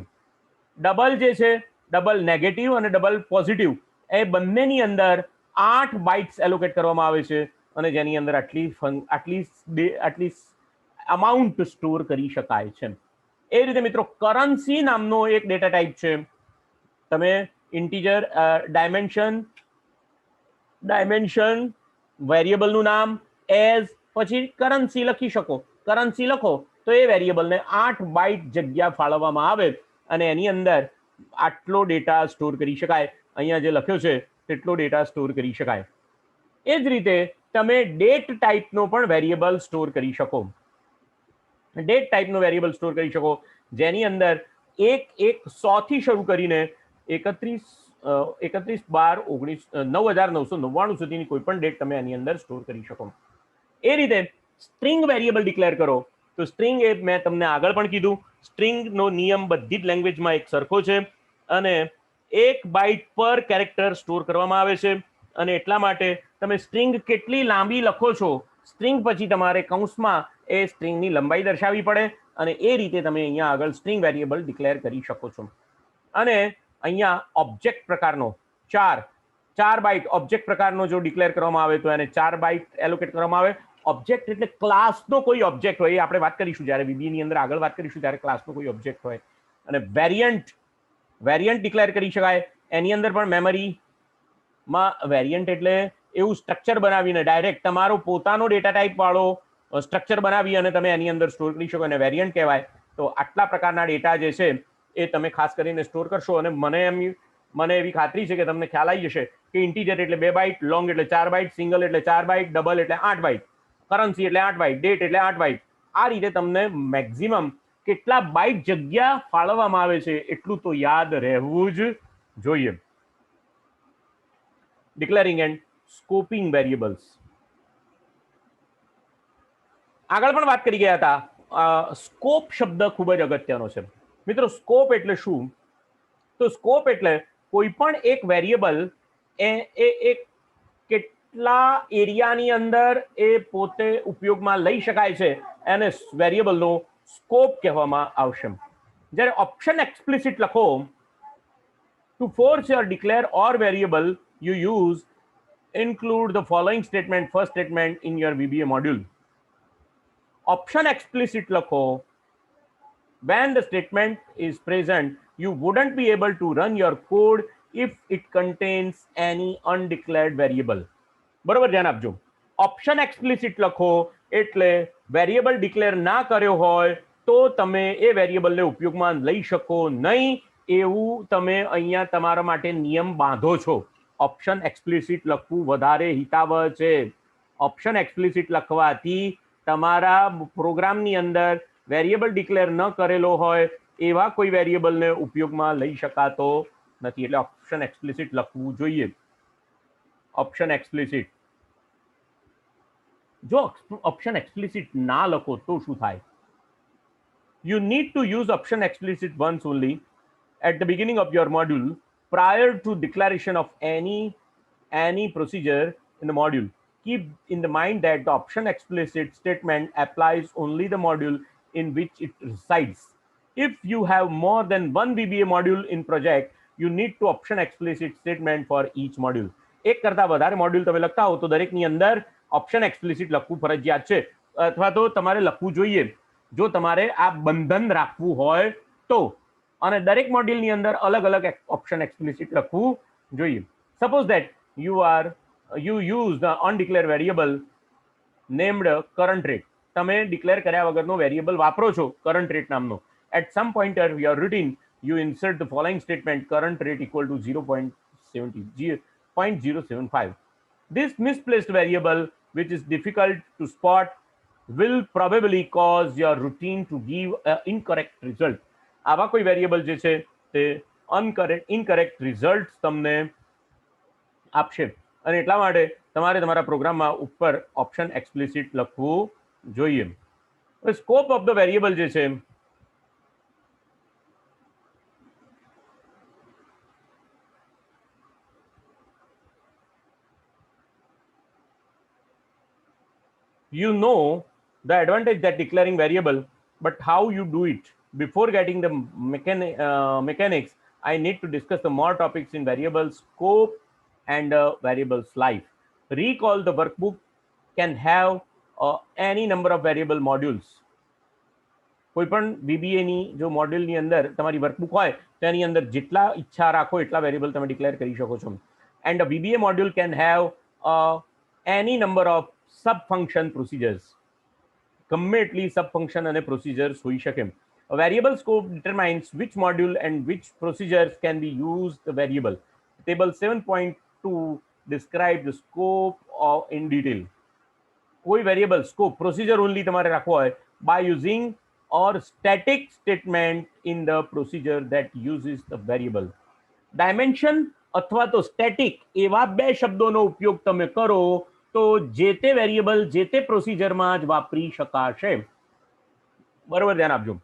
Speaker 1: ડબલ જે છે, ડબલ નેગેટિવ અને ડબલ પોઝિટિવ, એ બંનેની અંદર 8 બાઇટ્સ એલોકેટ કરવામાં આવે છે અને જેની અંદર આટલી અમાઉન્ટ સ્ટોર કરી શકાય છે. એ રીતે મિત્રો કરન્સી નામનો એક ડેટા ટાઈપ છે. તમે ઇન્ટીજર ડાયમેન્શન વેરિયેબલનું નામ એઝ પછી કરન્સી લખી શકો. કરન્સી લખો તો એ વેરિયેબલને 8 બાઇટ જગ્યા ફાળવવામાં આવે અને એની અંદર આટલો ડેટા સ્ટોર કરી શકાય. અહીંયા જે લખ્યો છે તેટલો ડેટા સ્ટોર કરી શકાય. એ જ રીતે તમે ડેટ ટાઈપનો પણ વેરિયેબલ સ્ટોર કરી શકો. ડેટ ટાઈપનો વેરિયેબલ સ્ટોર કરી શકો જેની અંદર 1/100 થી શરૂ કરીને 31/12/1999 સુધીની કોઈ પણ ડેટ તમે એની અંદર સ્ટોર કરી શકો. એ રીતે સ્ટ્રિંગ વેરિયેબલ ડિક્લેર કરો તો સ્ટ્રિંગ એ મેં તમને આગળ પણ કીધું, સ્ટ્રિંગનો નિયમ બધી જ લેંગ્વેજમાં એક સરખો છે અને 1 બાઇટ પર કેરેક્ટર સ્ટોર કરવામાં આવે છે અને એટલા માટે તમે સ્ટ્રિંગ કેટલી લાંબી લખો છો, સ્ટ્રિંગ પછી તમારે કૌંસમાં એ સ્ટ્રિંગની લંબાઈ દર્શાવવી પડે અને એ રીતે તમે અહીંયા આગળ સ્ટ્રિંગ વેરિયેબલ ડિક્લેર કરી શકો છો. અને અહીંયા ઓબ્જેક્ટ પ્રકારનો 4 બાઇટ ઓબ્જેક્ટ પ્રકારનો જો ડિક્લેર કરવામાં આવે તો એને 4 બાઇટ એલોકેટ કરવામાં આવે. ઓબ્જેક્ટ એટલે ક્લાસનો કોઈ ઓબ્જેક્ટ હોય, એ આપણે વાત કરીશું જ્યારે બીબીએ ની અંદર આગળ વાત કરીશું ત્યારે ક્લાસનો કોઈ ઓબ્જેક્ટ હોય. અને વેરિયન્ટ ડિક્લેર કરી શકાય. એની અંદર પણ મેમરીમાં વેરિયન્ટ એટલે એવું સ્ટ્રક્ચર બનાવીને ડાયરેક્ટ તમારો પોતાનો ડેટા ટાઈપ વાળો સ્ટ્રક્ચર બનાવી અને તમે એની અંદર સ્ટોર કરી શકો અને વેરિયન્ટ કહેવાય. તો આટલા પ્રકારના ડેટા જે છે એ તમે ખાસ કરીને સ્ટોર કરશો અને મને એવી ખાતરી છે કે તમને ખ્યાલ આવી જશે કે ઇન્ટીજર એટલે 2 બાઇટ, લોંગ એટલે 4 બાઇટ, સિંગલ એટલે 4 બાઇટ, ડબલ એટલે 8 બાઇટ, કરન્સી એટલે 8 બાઇટ, ડેટ એટલે 8 બાઇટ. આ રીતે તમને મેક્સિમમ કેટલા બાઇટ જગ્યા ફાળવવામાં આવે છે એટલું તો યાદ રહેવું જ જોઈએ. ડિક્લેરિંગ એન્ડ સ્કોપિંગ વેરિયેબલ્સ આગળ પણ વાત કરી ગયા હતા. સ્કોપ શબ્દ ખૂબ જ અગત્યનો છે મિત્રો. સ્કોપ એટલે શું? તો સ્કોપ એટલે કોઈ પણ એક વેરિયેબલ એ કેટલા એરિયાની અંદર એ પોતે ઉપયોગમાં લઈ શકાય છે એને વેરિયેબલનો સ્કોપ કહેવામાં આવશે. જ્યારે ઓપ્શન એક્સપ્લિસિટ લખો, two force your declare or variable you use include the following statement, first statement in your VBA module. Option explicit લખો, when the statement is present you wouldn't be able to run your code if it contains any undeclared variable. બરોબર, ધ્યાન આપજો. Option explicit લખો એટલે variable declare ના કર્યો હોય તો તમે એ વેરિયેબલને ઉપયોગમાં લઈ શકો નહીં એવું તમે અહીંયા તમારા માટે નિયમ બાંધો છો. ઓપ્શન એક્સપ્લિસિટ લખવું વધારે હિતાવહ છે. ઓપ્શન એક્સપ્લિસિટ લખવાથી તમારા પ્રોગ્રામની અંદર વેરિયેબલ ડિક્લેર ન કરેલો હોય એવા કોઈ વેરિયેબલને ઉપયોગમાં લઈ શકાતો નથી. એટલે ઓપ્શન એક્સપ્લિસિટ લખવું જોઈએ. ઓપ્શન એક્સપ્લિસિટ, જો ઓપ્શન એક્સપ્લિસિટ ના લખો તો શું થાય? You need to use option explicit once only at the beginning of your module prior to declaration of any procedure in the module. Keep in the mind that the option explicit statement applies only the module in which it resides. If you have more than one VBA module in project, you need to option explicit statement for each module. એક કરતા વધારે module તમે લખતા હો તો દરેકની અંદર option explicit લખવું ફરજિયાત છે અથવા તો તમારે લખવું જોઈએ જો તમારે આ બંધન રાખવું હોય તો. અને દરેક મોડ્યુલની અંદર અલગ અલગ ઓપ્શન એક્સપ્લિસિટ લખવું જોઈએ. Suppose that you use the undeclared variable named current rate. તમે ડિક્લેર કર્યા વગરનો વેરિયેબલ વાપરો છો કરંટ રેટ નામનો. At some point of your routine you insert the following statement, current rate equal to 0.075. This misplaced variable, which is difficult to spot, will probably cause your routine to give an incorrect result. આવા કોઈ variable જે છે તે incorrect result તમને આપશે અને એટલા માટે તમારે તમારા પ્રોગ્રામમાં ઉપર ઓપ્શન એક્સપ્લિસિટ લખવું જોઈએ. સ્કોપ ઓફ ધ વેરિયેબલ જે છે you know the advantage that declaring variable, but how you do it. Before getting the mechanics, I need to discuss the more topics in variable scope and variable's life. Recall the workbook can have any number of variable modules. કોઈપણ બીબીએની જો મોડ્યુલની અંદર તમારી workbook હોય તો એની અંદર જેટલા ઈચ્છા રાખો એટલા વેરિયેબલ તમે ડિક્લેર કરી શકો છો. And VBA module can have any number of sub function procedures. ગમે એટલી સબ ફંક્શન અને પ્રોસિજર્સ હોઈ શકે. Variable scope determines which module and which procedures can be use the variable. Table 7.2 describe the scope in detail. કોઈ variable scope procedure only તમારે રાખવો હોય by using or static statement in the procedure that uses the variable. Dimension અથવા તો static એવા બે શબ્દોનો ઉપયોગ તમે કરો તો જે તે વેરિયેબલ જે તે પ્રોસિજરમાં જ વાપરી શકાશે. બરોબર, ધ્યાન આપજો.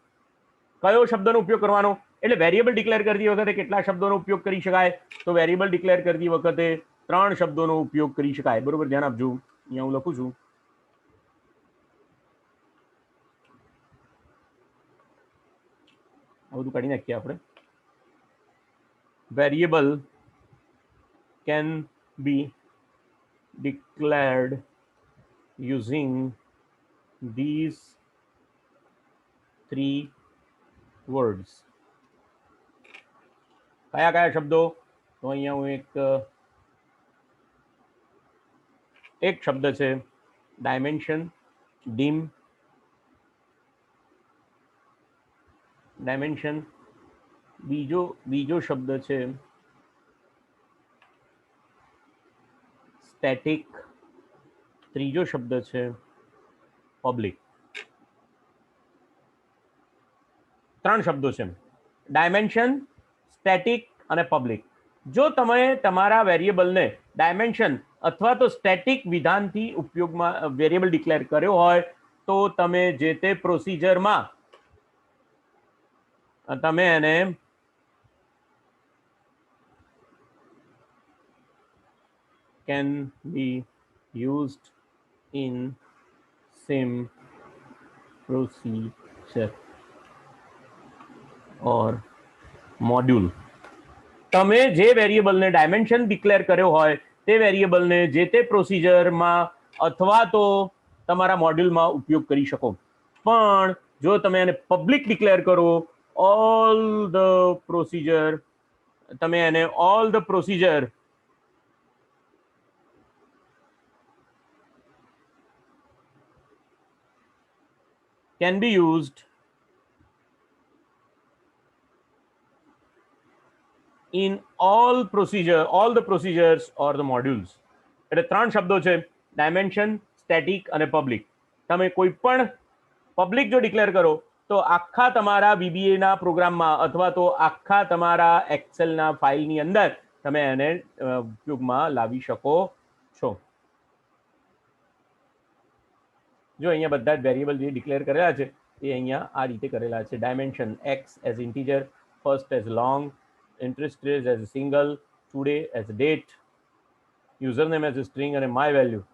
Speaker 1: કયો શબ્દનો ઉપયોગ કરવાનો? એટલે વેરિયેબલ ડિક્લેર કરતી વખતે કેટલા શબ્દોનો ઉપયોગ કરી શકાય? તો વેરિયેબલ ડિક્લેર કરતી વખતે 3 શબ્દોનો ઉપયોગ કરી શકાય. બરોબર, ધ્યાન આપજો. અહીંયા હું લખું છું. આ બધું કાઢી નાખીએ આપણે. Variable can be declared using these 3 words. કયા કયા શબ્દો? તો અહીંયા હું એક શબ્દ છે ડાયમેન્શન, ડીમ, ડાયમેન્શન. બીજો શબ્દ છે સ્ટેટિક. ત્રીજો શબ્દ છે પબ્લિક. 3 શબ્દો છે ડાયમેન્શન, સ્ટેટિક અને પબ્લિક. જો તમે તમારા વેરિયેબલને ડાયમેન્શન અથવા તો સ્ટેટિક વિધાનથી ઉપયોગમાં વેરિયેબલ ડિક્લેર કર્યો હોય તો તમે જે તે પ્રોસિજરમાં તમે એને can be used in same procedure or module. તમે જે વેરિયેબલને ડાયમેન્શન ડિક્લેર કર્યો હોય તે વેરિયેબલને જે તે પ્રોસિજરમાં અથવા તો તમારા મોડ્યુલમાં ઉપયોગ કરી શકો. પણ જો તમે એને પબ્લિક ડિક્લેર કરો all the procedure, તમે એને all the procedure can be used in all the procedures or the modules. એટલે 3 શબ્દો છે ડાયમેન્શન, સ્ટેટિક અને પબ્લિક. તમે કોઈ પણ પબ્લિક જો ડિક્લેર કરો તો આખા તમારા બીબીએના પ્રોગ્રામમાં અથવા તો આખા તમારા એક્સેલના ફાઇલની અંદર તમે એને ઉપયોગમાં લાવી શકો છો. જો અહીંયા બધા જ વેરિયેબલ જે ડિક્લેર કરેલા છે એ અહીંયા આ રીતે કરેલા છે. Dimension x as integer, first as long, interest rate as a single, today as a date, username as a string અને my value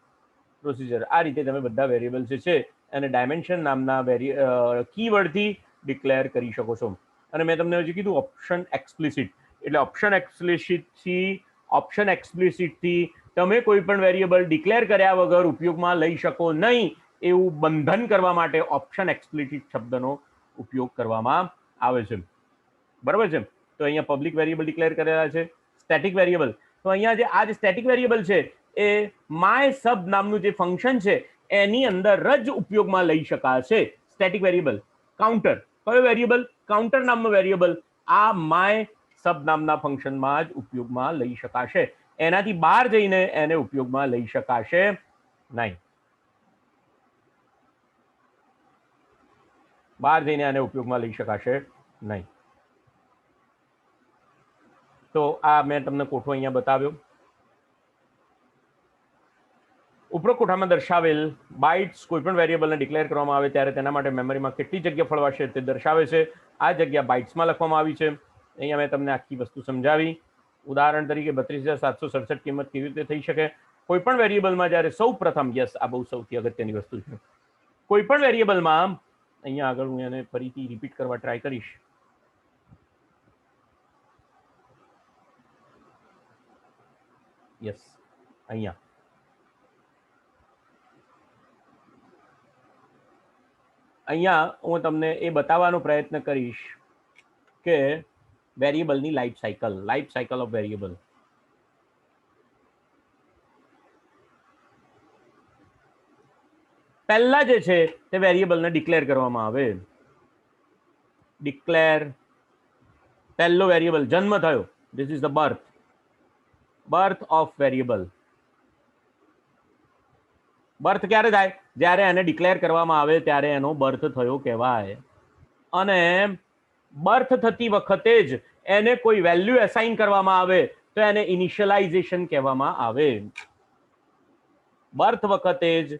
Speaker 1: પ્રોસિજર. આ રીતે તમે બધા વેરિયેબલ જે છે એને ડાયમેન્શન નામના કીવર્ડથી ડિક્લેર કરી શકો છો. અને મેં તમને હજી કીધું ઓપ્શન એક્સપ્લિસિટ, એટલે ઓપ્શન એક્સપ્લિસિટથી તમે કોઈ પણ વેરિયેબલ ડિક્લેર કર્યા વગર ઉપયોગમાં લઈ શકો નહીં એવું બંધન કરવા માટે ઓપ્શન એક્સપ્લિસિટ શબ્દનો ઉપયોગ કરવામાં આવે છે. બરાબર છે. તો અહીંયા પબ્લિક વેરિયેબલ ડિક્લેર કરેલા છે. સ્ટેટિક વેરિયેબલ, તો અહીંયા જે આ જે સ્ટેટિક વેરિયેબલ છે એ માય સબ નામનું જે ફંક્શન છે એની અંદર જ ઉપયોગમાં લઈ શકાશે. Static variable. કાઉન્ટર, કયો વેરિયેબલ? કાઉન્ટર નામનો વેરિયેબલ આ માય સબ નામના ફંક્શનમાં જ ઉપયોગમાં લઈ શકાશે. એનાથી બહાર જઈને એને ઉપયોગમાં લઈ શકાશે નહીં. બહાર જઈને આને ઉપયોગમાં લઈ શકાશે નહીં. તો આ મેં તમને કોઠો અહીંયા બતાવ્યો. ઉપરોક્ત કોઠામાં દર્શાવેલ બાઇટ્સ કોઈપણ વેરિયેબલને ડિક્લેર કરવામાં આવે ત્યારે તેના માટે મેમરીમાં કેટલી જગ્યા ફળવાશે તે દર્શાવે છે. આ જગ્યા બાઇટ્સમાં લખવામાં આવી છે. અહીંયા મેં તમને આખી વસ્તુ સમજાવી. ઉદાહરણ તરીકે 32,767 કિંમત કેવી રીતે થઈ શકે? કોઈપણ વેરિયેબલમાં જ્યારે સૌ પ્રથમ, યસ, આ બહુ સૌથી અગત્યની વસ્તુ છે. કોઈપણ વેરિયેબલમાં, અહીંયા આગળ હું એને ફરીથી રિપીટ કરવા ટ્રાય કરીશ. યસ, અહીંયા હું તમને એ બતાવવાનો પ્રયત્ન કરીશ કે વેરિયેબલની લાઈફ સાયકલ ઓફ વેરિયેબલ. પહેલા જે છે તે વેરિયેબલને ડિક્લેર કરવામાં આવે. ડિક્લેર, પહેલો વેરિયેબલ જન્મ થયો, this is the birth of variable. Birth ક્યારે થાય? જ્યારે એને ડિક્લેર કરવામાં આવે ત્યારે એનો બર્થ થયો કહેવાય. અને બર્થ થતી વખતે જ એને કોઈ વેલ્યુ એસાઇન કરવામાં આવે તો એને ઇનિશિયલાઇઝેશન કહેવામાં આવે. બર્થ વખતે જ,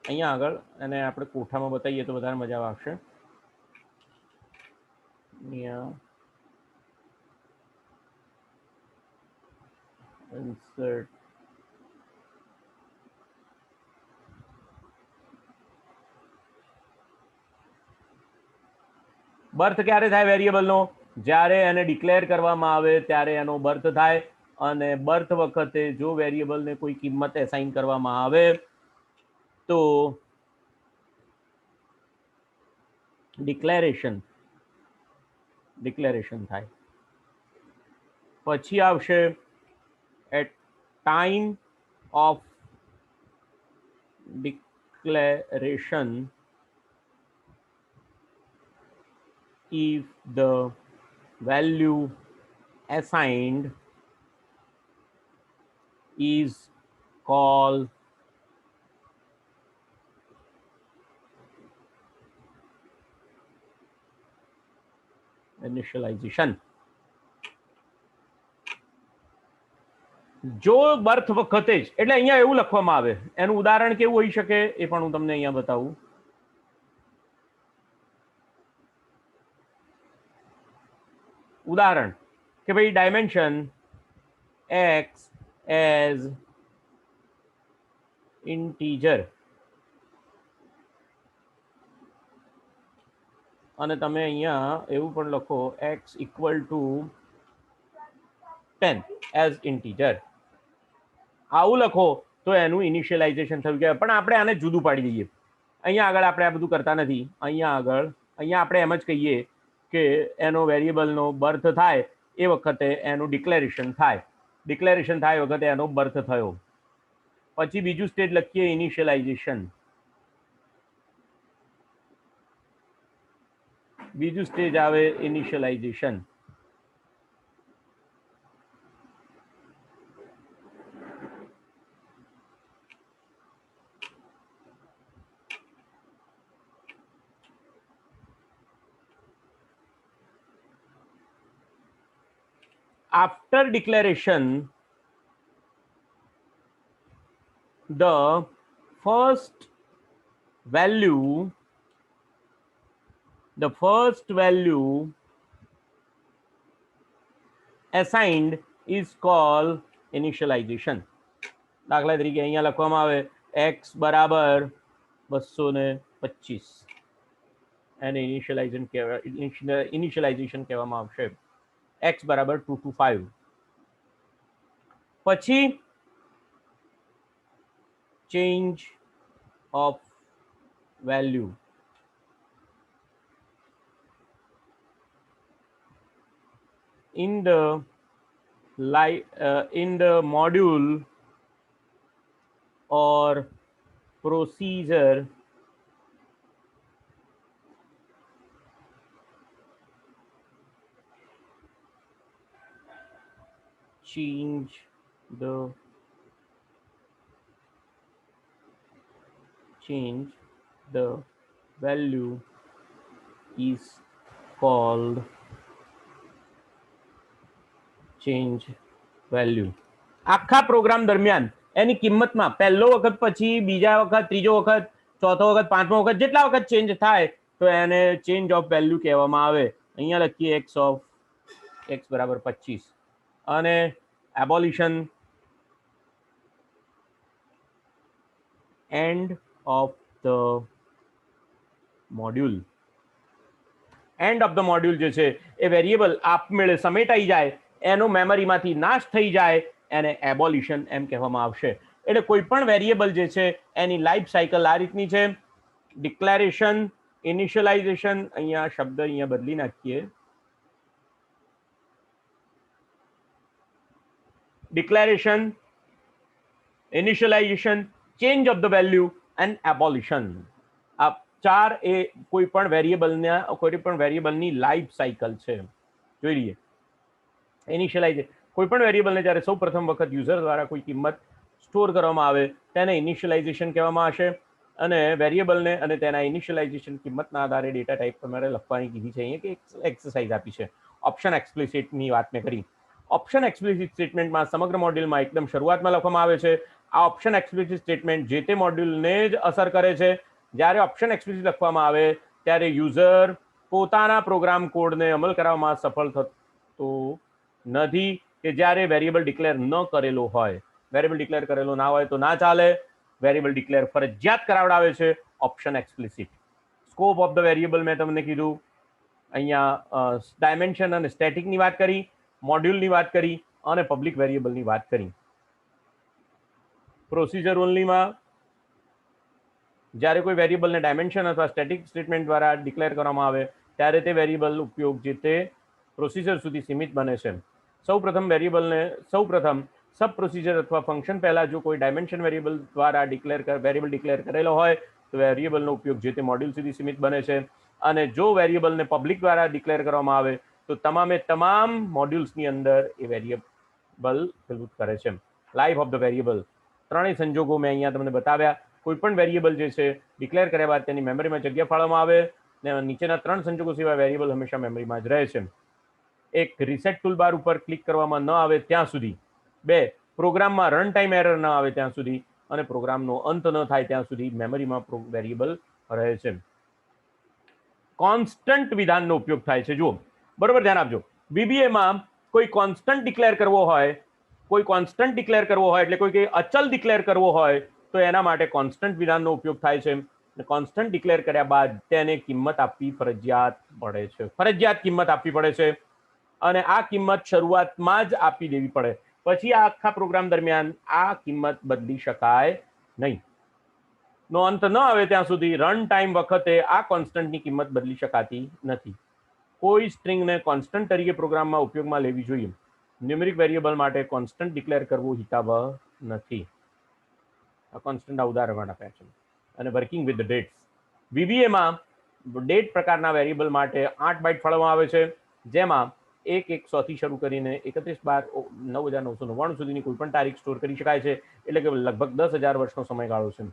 Speaker 1: અહીંયા આગળ એને આપણે કોઠામાં બતાવીએ તો વધારે મજા આવશે. ઇન્સર્ટ બર્થ ક્યારે થાય વેરિયેબલનો? જ્યારે એને ડિક્લેર કરવામાં આવે ત્યારે એનો બર્થ થાય. અને બર્થ વખતે જો વેરિયેબલને કોઈ કિંમત એસાઇન કરવામાં આવે તો ડિક્લેરેશન થાય. પછી આવશે at time of declaration if the value assigned is called initialization. જો બર્થ વખતે જ, એટલે અહીંયા એવું લખવામાં આવે. એનું ઉદાહરણ કેવું હોઈ શકે એ પણ હું તમને અહીંયા બતાવું. ઉદાહરણ કે ભાઈ ડાયમેન્શન x એઝ ઇન્ટીજર, અને તમે અહીંયા એવું પણ લખો x equal to 10 as integer. આવું લખો તો એનું ઇનિશિયલાઇઝેશન થયું કહેવાય. પણ આપણે આને જુદું પાડી દઈએ. અહીંયા આગળ આપણે આ બધું કરતા નથી. અહીંયા આપણે એમ જ કહીએ કે એનો વેરિયેબલનો બર્થ થાય એ વખતે એનું ડિક્લેરેશન થાય. ડિક્લેરેશન થાય વખતે એનો બર્થ થયો. પછી બીજું સ્ટેજ લખીએ ઇનિશિયલાઇઝેશન. બીજું સ્ટેજ આવે initialization. After declaration, the first value assigned is called initialization. દાખલા તરીકે અહીંયા લખવામાં આવે x બરાબર 225, એને ઇનિશિયલાઇઝેશન કહેવામાં આવશે. x બરાબર 225. પછી change of value. in the module or procedure change the value is called change value. આખા પ્રોગ્રામ દરમિયાન એની કિંમતમાં પહેલો વખત, પછી બીજા વખત, ત્રીજો વખત, ચોથો વખત, પાંચમો વખત જેટલા વખત ચેન્જ થાય તો એને ચેન્જ ઓફ વેલ્યુ કહેવામાં આવે. અહીંયા લખીએ એક્સ ઓફ એક્સ બરાબર 25 અને abolition end of the module. End of the module જે છે એ વેરિયેબલ આપમેળે સમેટાઈ જાય, એનો મેમરીમાંથી નાશ થઈ જાય, એને એબોલિશન એમ કહેવામાં આવશે. એટલે કોઈ પણ વેરિયેબલ જે છે એની લાઈફ સાયકલ આ રીતની છે. ડિક્લેરેશન, ઇનિશિયલાઇઝેશન, અહીંયા શબ્દ અહીંયા બદલી નાખીએ, declaration, initialization, change of the value end abolition. આ ચાર એ કોઈ પણ વેરિયેબલની લાઈફ સાયકલ છે. જોઈ લઈએ. ઇનિશિયલાઇઝેશન, કોઈ પણ વેરિયેબલને જ્યારે સૌ પ્રથમ વખત યુઝર દ્વારા કોઈ કિંમત સ્ટોર કરવામાં આવે તેને ઇનિશિયલાઇઝેશન કહેવામાં આવશે. અને વેરિયેબલને અને તેના ઇનિશિયલાઇઝેશન કિંમતના આધારે ડેટા ટાઈપ તમારે લખવાની કીધી છે. અહીંયા કે એક્સરસાઇઝ આપી છે. ઓપ્શન એક્સપ્લિસિટની વાત મેં કરી. ઓપ્શન એક્સપ્લિસિટ સ્ટેટમેન્ટમાં સમગ્ર મોડ્યુલમાં એકદમ શરૂઆતમાં લખવામાં આવે છે. આ ઓપ્શન એક્સપ્લિસિટ સ્ટેટમેન્ટ જે તે મોડ્યુલને જ અસર કરે છે. જ્યારે ઓપ્શન એક્સપ્લિસિટ લખવામાં આવે ત્યારે યુઝર પોતાના પ્રોગ્રામ કોડને અમલ કરવામાં સફળ થતો નથી કે જ્યારે વેરિયેબલ ડિક્લેર ન કરેલો હોય. વેરિયેબલ ડિક્લેર કરેલો ના હોય તો ના ચાલે. વેરિયેબલ ડિક્લેર ફરજિયાત કરાવડાવે છે option explicit. Scope of the variable મેં તમને કીધું. અહીંયા ડાયમેન્શન અને સ્ટેટિકની વાત કરી, મોડ્યુલની વાત કરી અને પબ્લિક વેરિયેબલની વાત કરી. પ્રોસિજર ઓનલીમાં જ્યારે કોઈ વેરિયેબલને ડાયમેન્શન અથવા સ્ટેટિક સ્ટેટમેન્ટ દ્વારા ડિક્લેર કરવામાં આવે ત્યારે તે વેરિયેબલ ઉપયોગ જે તે પ્રોસિજર સુધી સીમિત બને છે. સૌપ્રથમ સબ પ્રોસિજર અથવા ફંક્શન પહેલા જો કોઈ ડાયમેન્શન વેરિયેબલ દ્વારા વેરિયેબલ ડિક્લેર કરેલો હોય તો વેરિયેબલનો ઉપયોગ જે તે મોડ્યુલ સુધી સીમિત બને છે. અને જો વેરિયેબલને પબ્લિક દ્વારા ડિક્લેર કરવામાં આવે તો તમામ મોડ્યુલ્સની અંદર એ વેરિયેબલ ફિલ્ડ કરે છે. લાઈફ ઓફ ધ વેરિયેબલ, ત્રણેય સંજોગો મેં અહીંયા તમને બતાવ્યા. કોઈ પણ વેરિયેબલ જે છે ડિક્લેર કર્યા બાદ તેની મેમરીમાં જગ્યા ફાળવવામાં આવે ને નીચેના ત્રણ સંજોગો સિવાય વેરિયેબલ હંમેશા મેમરીમાં જ રહે છે. એક, રીસેટ ટૂલબાર ઉપર ક્લિક કરવામાં ન આવે ત્યાં સુધી. 2, પ્રોગ્રામમાં રન ટાઈમ એરર ન આવે ત્યાં સુધી. અને પ્રોગ્રામનો અંત ન થાય ત્યાં સુધી મેમરીમાં વેરિયેબલ રહે છે. કોન્સ્ટન્ટ વિધાનનો ઉપયોગ થાય છે. જુઓ, બરોબર ધ્યાન આપજો. VBAમાં કોઈ કોન્સ્ટન્ટ ડિક્લેર કરવો હોય એટલે કોઈ અચલ ડિક્લેર કરવો હોય તો એના માટે કોન્સ્ટન્ટ વિધાનનો ઉપયોગ થાય છે. કોન્સ્ટન્ટ ડિક્લેર કર્યા બાદ તેને કિંમત આપવી ફરજિયાત કિંમત આપવી પડે છે. અને આ કિંમત શરૂઆતમાં જ આપી દેવી પડે. પછી આ આખા પ્રોગ્રામ દરમિયાન આ કિંમત બદલી શકાય નહીં. નો અંત ન આવે ત્યાં સુધી રન ટાઈમ વખતે આ કોન્સ્ટન્ટની કિંમત બદલી શકાતી નથી. કોઈ સ્ટ્રિંગને કોન્સ્ટન્ટ તરીકે પ્રોગ્રામમાં ઉપયોગમાં લેવી જોઈએ. ન્યુમેરિક વેરિયેબલ માટે કોન્સ્ટન્ટ ડિક્લેર કરવું હિતાવહ નથી. આ કોન્સ્ટન્ટ ઉદાહરણ આપ્યા છે. અને વર્કિંગ વિથ ધ ડેટ્સ, VBAમાં ડેટ પ્રકારના વેરિયેબલ માટે 8 બાઇટ ફાળવવામાં આવે છે. જેમાં 1/100 થી શરૂ કરીને 31/12/9999 સુધીની કોઈ પણ તારીખ સ્ટોર કરી શકાય છે. એટલે કે લગભગ 10,000 વર્ષનો સમયગાળો છે.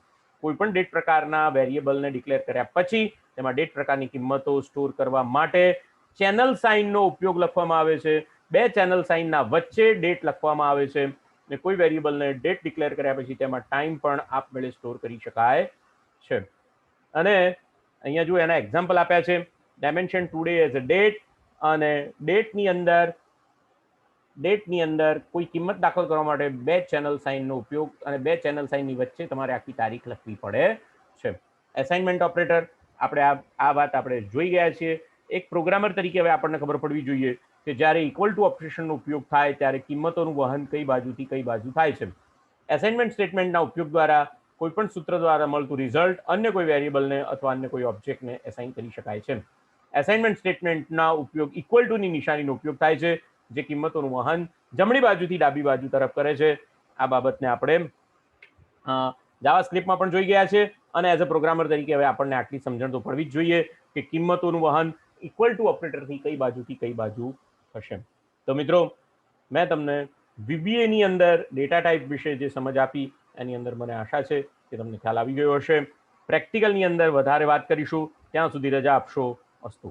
Speaker 1: કોઈ પણ ડેટ પ્રકારના વેરિયેબલને ડિક્લેર કર્યા પછી તેમાં ડેટ પ્રકારની કિંમતો સ્ટોર કરવા માટે ચેનલ સાઇનનો ઉપયોગ લખવામાં આવે છે. 2 ચેનલ સાઇનના વચ્ચે ડેટ લખવામાં આવે છે. ને કોઈ વેરિયેબલને ડેટ ડિક્લેર કર્યા પછી તેમાં ટાઈમ પણ આપમેળે સ્ટોર કરી શકાય છે. અને અહીંયા જો એના એક્ઝામ્પલ આપ્યા છે. Dimension today as a date, અને ડેટની અંદર કોઈ કિંમત દાખલ કરવા માટે 2 ચેનલ સાઇનનો ઉપયોગ અને 2 ચેનલ સાઇનની વચ્ચે તમારે આખી તારીખ લખવી પડે છે. એસાઇનમેન્ટ ઓપરેટર, આ વાત આપણે જોઈ ગયા છીએ. એક પ્રોગ્રામર તરીકે હવે આપણને ખબર પડવી જોઈએ કે જ્યારે ઇક્વલ ટુ ઓપરેશનનો ઉપયોગ થાય ત્યારે કિંમતોનું વહન કઈ બાજુથી કઈ બાજુ થાય છે. એસાઇનમેન્ટ સ્ટેટમેન્ટના ઉપયોગ દ્વારા કોઈ પણ સૂત્ર દ્વારા મળતું રિઝલ્ટ અન્ય કોઈ વેરિયેબલને અથવા અન્ય કોઈ ઓબ્જેક્ટને એસાઇન કરી શકાય છે. એસાઇનમેન્ટ સ્ટેટમેન્ટના ઉપયોગ ઇક્વલ ટુની નિશાનીનો ઉપયોગ થાય છે, જે કિંમતોનું વહન જમણી બાજુથી ડાબી બાજુ તરફ કરે છે. આ બાબતને આપણે જાવાસ્ક્રિપ્ટમાં પણ જોઈ ગયા છે. અને એઝ અ પ્રોગ્રામર તરીકે હવે આપણને આટલી સમજણ તો પડવી જ જોઈએ કે કિંમતોનું વહન ઇક્વલ ટુ ઓપરેટરથી કઈ બાજુથી કઈ બાજુ થશે. તો મિત્રો, મેં તમને VBAની અંદર ડેટા ટાઈપ વિશે જે સમજ આપી એની અંદર મને આશા છે કે તમને ખ્યાલ આવી ગયો હશે. પ્રેક્ટિકલની અંદર વધારે વાત કરીશું. ત્યાં સુધી રજા આપશો. અસ્તુ.